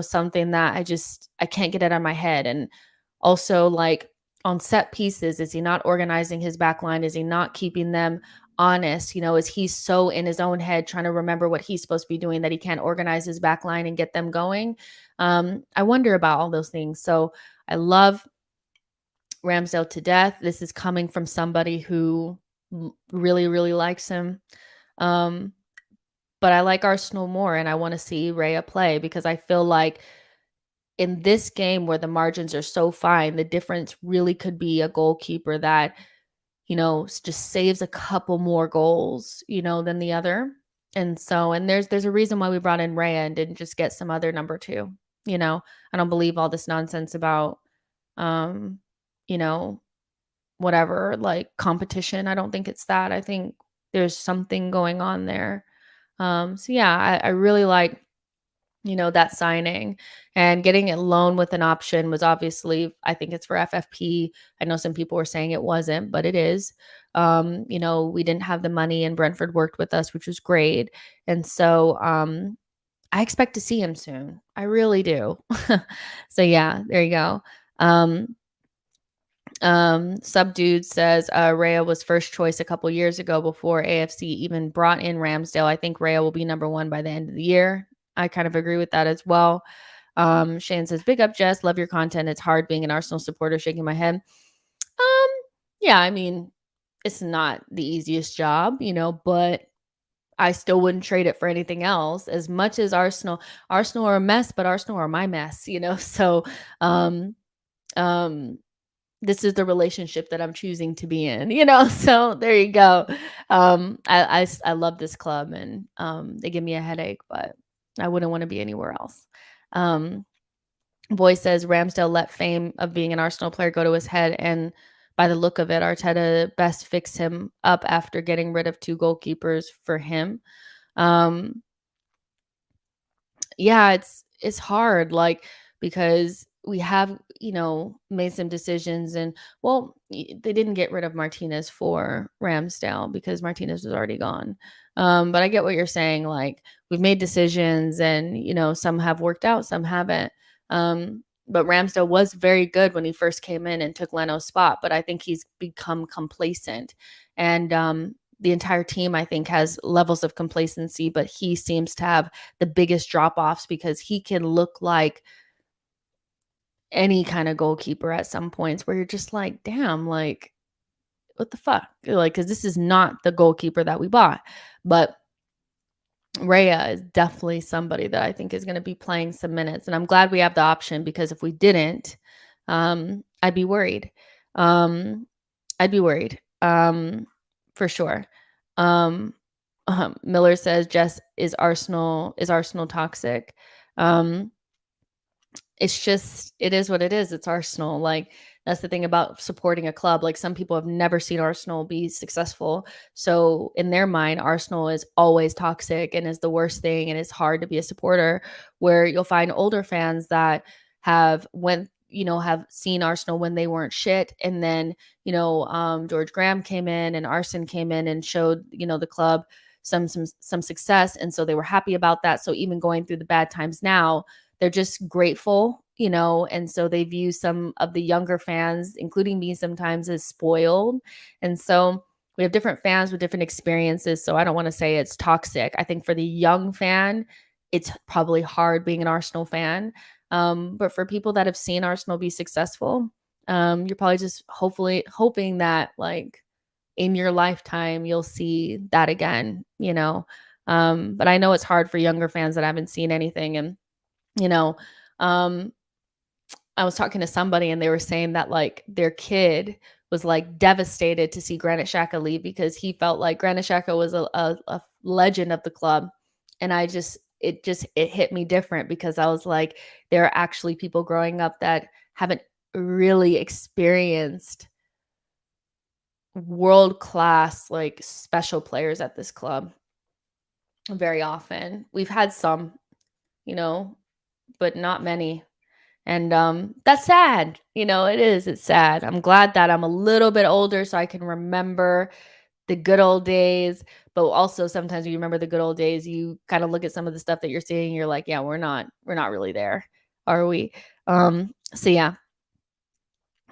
something that I can't get it out of my head. And also, like, on set pieces, is he not organizing his back line? Is he not keeping them honest? Is he so in his own head trying to remember what he's supposed to be doing that he can't organize his back line and get them going? I wonder about all those things. So I love Ramsdale to death. This is coming from somebody who really, really likes him. But I like Arsenal more, and I want to see Raya play, because I feel like in this game where the margins are so fine, the difference really could be a goalkeeper that, just saves a couple more goals, than the other. And so, and there's a reason why we brought in Raya and didn't just get some other number 2. I don't believe all this nonsense about, um, you know, whatever, like competition. I don't think it's that. I think there's something going on there. So yeah, I really like, that signing, and getting it loan with an option was obviously, I think it's for FFP. I know some people were saying it wasn't, but it is. We didn't have the money, and Brentford worked with us, which was great. And so, I expect to see him soon. I really do. So yeah, there you go. Subdued says Raya was first choice a couple years ago before AFC even brought in Ramsdale. I think Raya will be number 1 by the end of the year. I kind of agree with that as well. Shane says, big up, Jess. Love your content. It's hard being an Arsenal supporter, shaking my head. Yeah, I mean, it's not the easiest job, but I still wouldn't trade it for anything else. As much as Arsenal are a mess, but Arsenal are my mess, you know? So, um, um, this is the relationship that I'm choosing to be in, you know? So there you go. I love this club, and they give me a headache, but I wouldn't want to be anywhere else. Um, Boy says Ramsdale let fame of being an Arsenal player go to his head, and by the look of it, Arteta best fixed him up after getting rid of 2 goalkeepers for him. Um, yeah, it's hard, like, because we have, made some decisions, and well, they didn't get rid of Martinez for Ramsdale because Martinez was already gone. But I get what you're saying. Like, we've made decisions, and some have worked out, some haven't. But Ramsdale was very good when he first came in and took Leno's spot, but I think he's become complacent, and the entire team, I think, has levels of complacency, but he seems to have the biggest drop-offs because he can look like any kind of goalkeeper at some points where you're just like, damn, like, what the fuck? Like, because this is not the goalkeeper that we bought. But Raya is definitely somebody that I think is going to be playing some minutes. And I'm glad we have the option, because if we didn't, I'd be worried. Um, I'd be worried, for sure. Um, Miller says, Jess, is Arsenal toxic? Um, it is what it is. It's Arsenal. Like, that's the thing about supporting a club. Like, some people have never seen Arsenal be successful. So in their mind, Arsenal is always toxic and is the worst thing. And it's hard to be a supporter, where you'll find older fans that have seen Arsenal when they weren't shit. And then, George Graham came in and Arsene came in and showed, the club some success. And so they were happy about that. So even going through the bad times now, they're just grateful, and so they view some of the younger fans, including me sometimes, as spoiled. And so we have different fans with different experiences. So I don't want to say it's toxic. I think for the young fan, it's probably hard being an Arsenal fan. But for people that have seen Arsenal be successful, you're probably just hoping that, like, in your lifetime, you'll see that again, But I know it's hard for younger fans that haven't seen anything. And you know, um, I was talking to somebody, and they were saying that, like, their kid was, like, devastated to see Granit Xhaka leave, because he felt like Granit Xhaka was a legend of the club. And it hit me different, because I was like, there are actually people growing up that haven't really experienced world class, like, special players at this club very often. We've had some, you know, but not many. And that's sad. It is. It's sad. I'm glad that I'm a little bit older so I can remember the good old days. But also, sometimes when you remember the good old days, you kind of look at some of the stuff that you're seeing. You're like, yeah, we're not really there, are we? So yeah.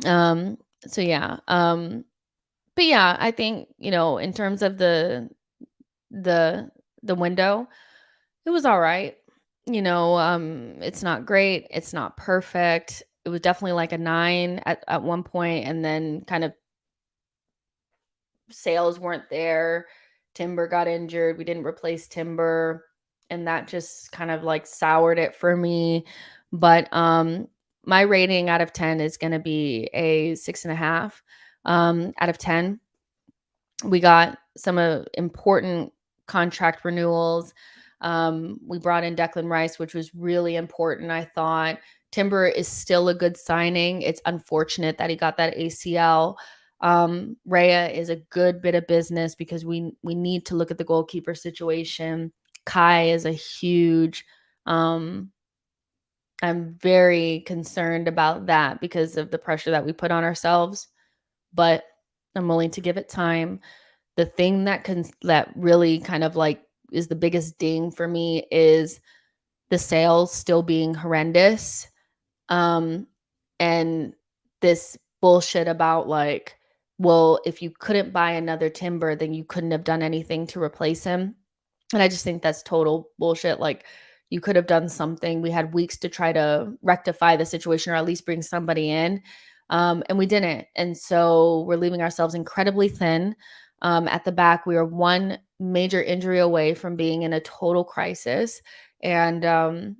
Um, so yeah. But yeah, I think, in terms of the the window, it was all right. It's not great. It's not perfect. It was definitely like a 9 at one point, and then kind of sales weren't there. Timber got injured. We didn't replace Timber, and that just kind of like soured it for me. But my rating out of 10 is going to be a 6.5 out of 10. We got some important contract renewals. We brought in Declan Rice, which was really important, I thought. Timber is still a good signing. It's unfortunate that he got that ACL. Raya is a good bit of business, because we need to look at the goalkeeper situation. Kai is a huge. I'm very concerned about that because of the pressure that we put on ourselves, but I'm willing to give it time. The thing that really kind of like is the biggest ding for me is the sales still being horrendous. Um, and this bullshit about, like, well, if you couldn't buy another Timber, then you couldn't have done anything to replace him. And I just think that's total bullshit. Like, you could have done something. We had weeks to try to rectify the situation, or at least bring somebody in. And we didn't. And so we're leaving ourselves incredibly thin. At the back, we are one major injury away from being in a total crisis. And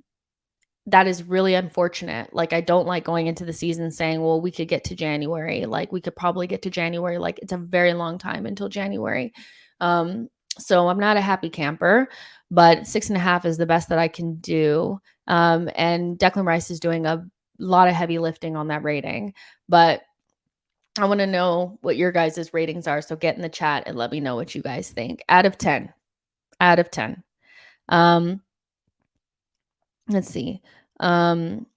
that is really unfortunate. Like, I don't like going into the season saying, well, we could get to January. Like, we could probably get to January. Like, it's a very long time until January. Um, so I'm not a happy camper, but 6.5 is the best that I can do. And Declan Rice is doing a lot of heavy lifting on that rating. But I want to know what your guys' ratings are. So get in the chat and let me know what you guys think. Out of 10. Out of 10. Let's see. Anton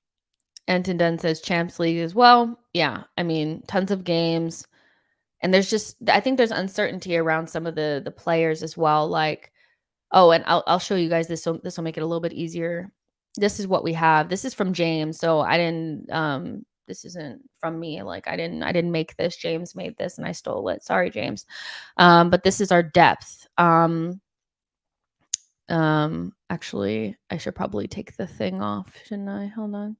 Dunn says Champs League as well. Yeah, I mean, tons of games. And I think there's uncertainty around some of the players as well. Like, oh, and I'll show you guys this. So this will make it a little bit easier. This is what we have. This is from James. So I didn't this isn't from me. Like, I didn't make this. James made this and I stole it. Sorry, James. But this is our depth. Actually, I should probably take the thing off, shouldn't I? Hold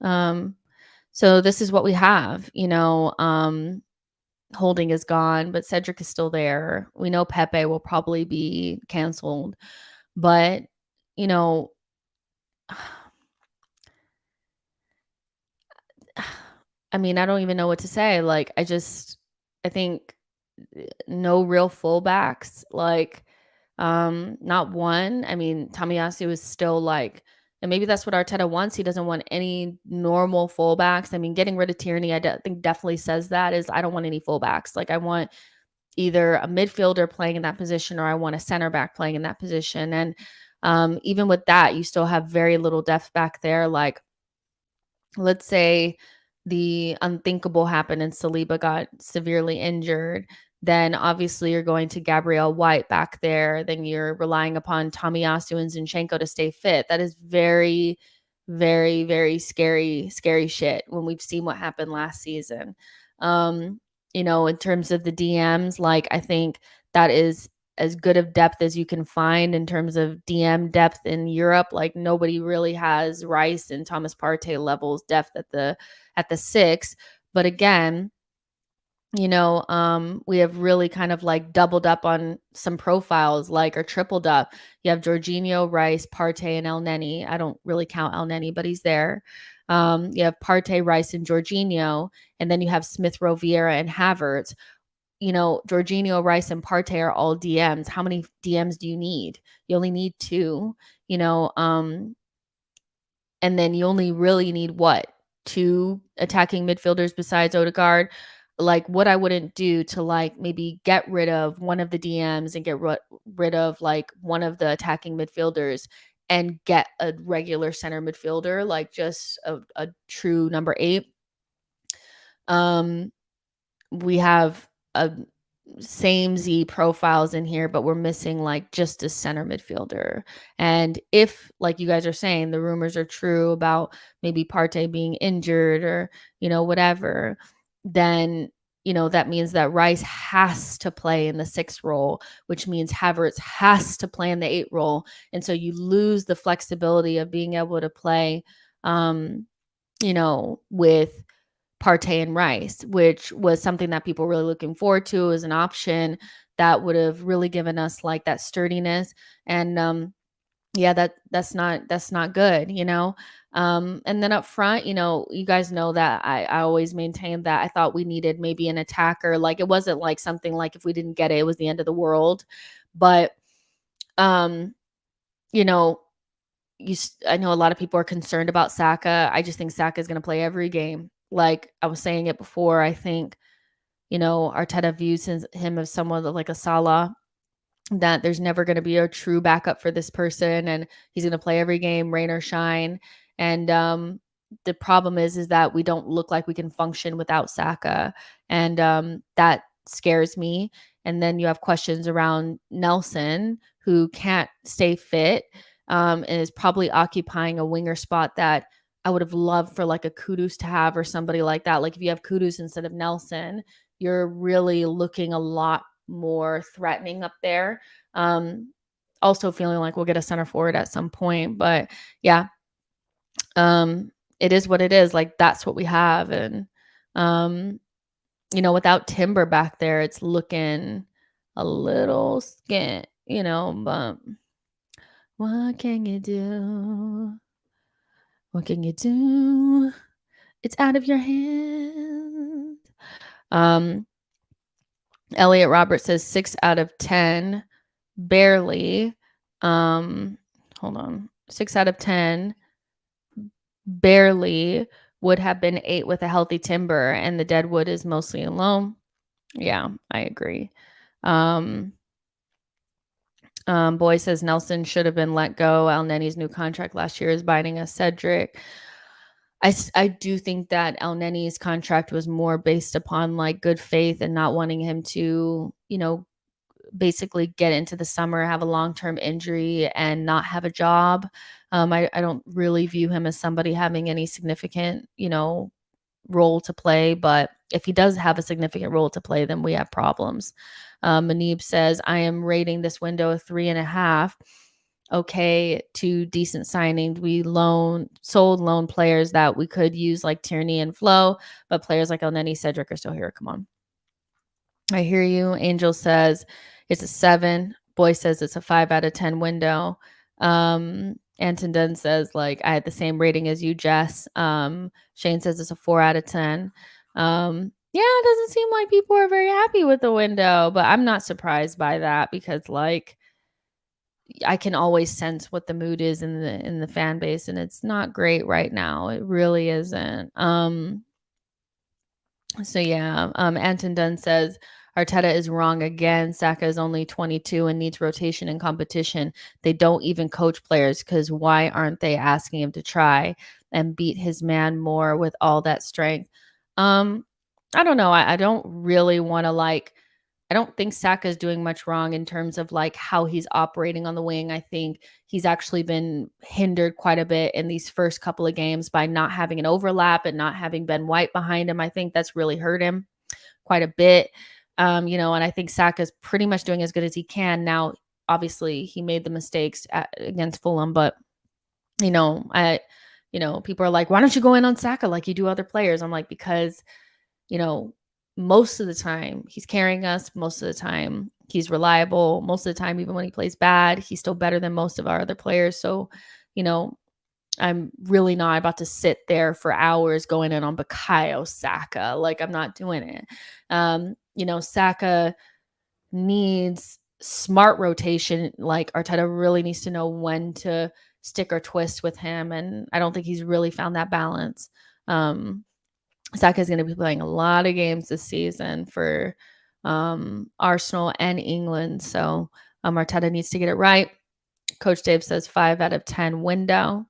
on. So this is what we have, Holding is gone, but Cedric is still there. We know Pepe will probably be canceled, but you know, I mean, I don't even know what to say. Like, I think no real fullbacks. Like, not one. I mean, Tomiyasu is still like, and maybe that's what Arteta wants. He doesn't want any normal fullbacks. I mean, getting rid of Tierney, think definitely says that is I don't want any fullbacks. Like, I want either a midfielder playing in that position or I want a center back playing in that position. And even with that, you still have very little depth back there. Like, let's say the unthinkable happened and Saliba got severely injured, then obviously you're going to Gabriel White back there. Then you're relying upon Tomiyasu and Zinchenko to stay fit. That is very, very, very scary, scary shit when we've seen what happened last season. In terms of the DMs, like, I think that is as good of depth as you can find in terms of DM depth in Europe. Like, nobody really has Rice and Thomas Partey levels depth at the 6. But again, we have really kind of like doubled up on some profiles, like, or tripled up. You have Jorginho, Rice, Partey, and El Neni. I don't really count El Neni, but he's there. You have Partey, Rice, and Jorginho, and then you have Smith Rowe, Vieira, and Havertz. Jorginho, Rice, and Partey are all DMs. How many DMs do you need? You only need 2, and then you only really need what? 2 attacking midfielders besides Odegaard. Like, what I wouldn't do to, like, maybe get rid of one of the DMs and get rid of like one of the attacking midfielders and get a regular center midfielder, like just a true number 8. We have a same Z profiles in here, but we're missing like just a center midfielder. And if, like you guys are saying, the rumors are true about maybe Partey being injured or, whatever, then, that means that Rice has to play in the 6 role, which means Havertz has to play in the 8 role. And so you lose the flexibility of being able to play, with Partey and Rice, which was something that people were really looking forward to as an option that would have really given us like that sturdiness. And yeah, that's not good. And then up front, you guys know that I always maintained that I thought we needed maybe an attacker. Like, it wasn't like something like if we didn't get it, it was the end of the world. But you know, I know a lot of people are concerned about Saka. I just think Saka is going to play every game. Like I was saying it before, I think, Arteta views him as someone like a Salah, that there's never going to be a true backup for this person, and he's going to play every game, rain or shine. And the problem is that we don't look like we can function without Saka, and that scares me. And then you have questions around Nelson, who can't stay fit, and is probably occupying a winger spot that I would have loved for like a Kudus to have, or somebody like that. Like, if you have Kudus instead of Nelson, you're really looking a lot more threatening up there. Also feeling like we'll get a center forward at some point, but yeah, it is what it is. Like, that's what we have. And without Timber back there, it's looking a little skint, but what can you do? What can you do? It's out of your hand. Um, Elliot Roberts says 6 out of 10, barely. Hold on. 6 out of 10, barely would have been 8 with a healthy timber, and the dead wood is mostly alone. Yeah, I agree. Boy says Nelson should have been let go. El Nenny's new contract last year is biting us. Cedric. I do think that El Nenny's contract was more based upon like good faith and not wanting him to, basically get into the summer, have a long-term injury and not have a job. I don't really view him as somebody having any significant, role to play. But if he does have a significant role to play, then we have problems. Manib says, I am rating this window a 3.5. Okay, to decent signings. We sold loan players that we could use like Tierney and Flo, but players like El Neni, Cedric are still here. Come on. I hear you. Angel says it's a 7. Boy says it's a 5 out of 10 window. Anton Dunn says, like, I had the same rating as you, Jess. Shane says it's a 4 out of 10. Yeah, it doesn't seem like people are very happy with the window, but I'm not surprised by that because, like, I can always sense what the mood is in the fan base, and it's not great right now. It really isn't. So yeah, Anton Dunn says Arteta is wrong again. Saka is only 22 and needs rotation and competition. They don't even coach players because why aren't they asking him to try and beat his man more with all that strength? I don't know. I don't really want to I don't think Saka is doing much wrong in terms of like how he's operating on the wing. I think he's actually been hindered quite a bit in these first couple of games by not having an overlap and not having Ben White behind him. I think that's really hurt him quite a bit. And I think Saka's pretty much doing as good as he can. Now, obviously, he made the mistakes against Fulham, but people are like, why don't you go in on Saka like you do other players? I'm like, because most of the time he's carrying us. Most of the time he's reliable. Most of the time, even when he plays bad, he's still better than most of our other players. So, I'm really not about to sit there for hours going in on Bukayo Saka. Like, I'm not doing it. Saka needs smart rotation. Like, Arteta really needs to know when to stick or twist with him. And I don't think he's really found that balance. Saka is going to be playing a lot of games this season for Arsenal and England. So Arteta needs to get it right. Coach Dave says 5 out of 10 window.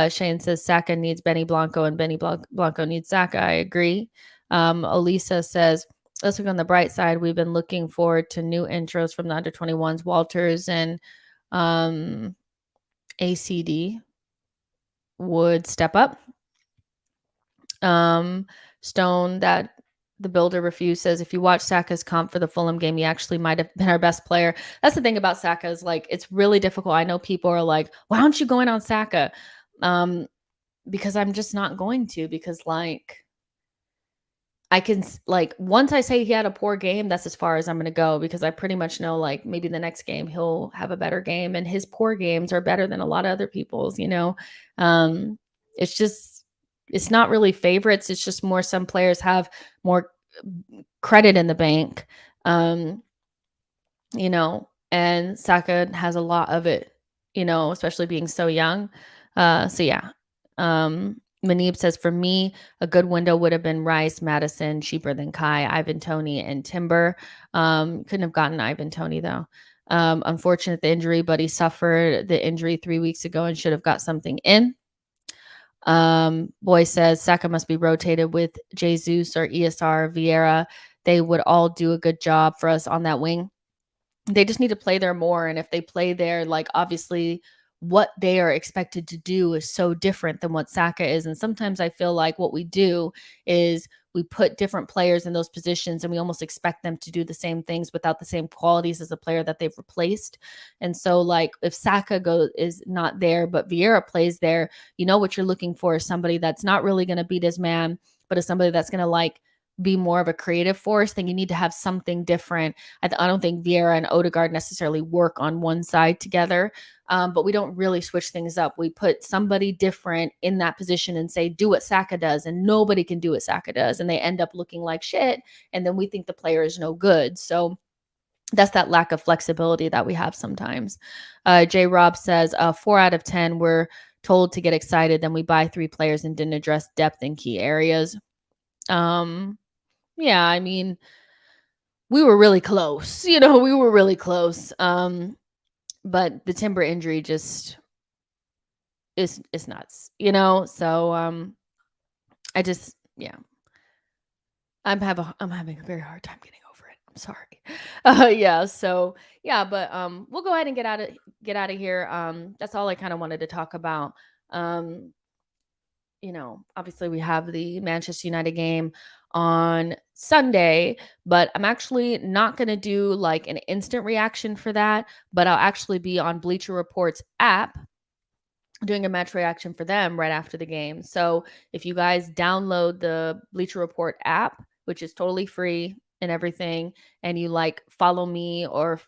Shane says Saka needs Benny Blanco and Benny Blanco needs Saka. I agree. Elisa says, let's look on the bright side. We've been looking forward to new intros from the under-21s. Walters and ACD would step up. Stone, that the builder refused, says if you watch Saka's comp for the Fulham game, he actually might have been our best player. That's the thing about Saka is like it's really difficult. I know people are like, why aren't you going on Saka? Because I'm just not going to, because like I can once I say he had a poor game, that's as far as I'm going to go, because I pretty much know like maybe the next game he'll have a better game, and his poor games are better than a lot of other people's. It's not really favorites. It's just more some players have more credit in the bank, and Saka has a lot of it, especially being so young. So yeah. Manib says, for me, a good window would have been Rice, Madison, cheaper than Kai, Ivan Toney, and Timber. Couldn't have gotten Ivan Toney, though. Unfortunate the injury, but he suffered the injury 3 weeks ago and should have got something in. Boy says Saka must be rotated with Jesus or ESR, Vieira. They would all do a good job for us on that wing. They just need to play there more. And if they play there, like obviously what they are expected to do is so different than what Saka is. And sometimes I feel like what we do is we put different players in those positions and we almost expect them to do the same things without the same qualities as a player that they've replaced. And so like if Saka is not there, but Vieira plays there, what you're looking for is somebody that's not really going to beat his man, but is somebody that's going to like be more of a creative force, then you need to have something different. I don't think Vieira and Odegaard necessarily work on one side together, but we don't really switch things up. We put somebody different in that position and say, do what Saka does, and nobody can do what Saka does, and they end up looking like shit, and then we think the player is no good. So that's that lack of flexibility that we have sometimes. J. Rob says, 4 out of 10 we're told to get excited, then we buy 3 players and didn't address depth in key areas. Yeah, I mean, we were really close. We were really close. But the Timber injury just is nuts. So I just yeah, I'm having a very hard time getting over it. I'm sorry. Yeah, so yeah, but we'll go ahead and get out of here. That's all I kind of wanted to talk about. Um Obviously we have the Manchester United game on Sunday, but I'm actually not going to do like an instant reaction for that, but I'll actually be on Bleacher Report's app doing a match reaction for them right after the game. So if you guys download the Bleacher Report app, which is totally free and everything, and you like follow me or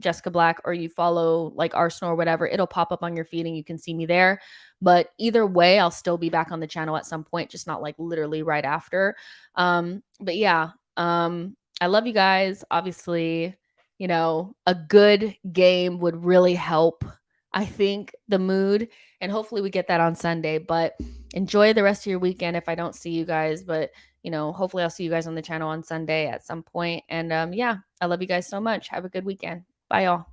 Jessica Black, or you follow like Arsenal or whatever, it'll pop up on your feed and you can see me there. But either way, I'll still be back on the channel at some point, just not like literally right after. But yeah, I love you guys. Obviously, a good game would really help, I think, the mood, and hopefully we get that on Sunday. But enjoy the rest of your weekend if I don't see you guys. But hopefully I'll see you guys on the channel on Sunday at some point. And yeah, I love you guys so much. Have a good weekend. Bye, y'all.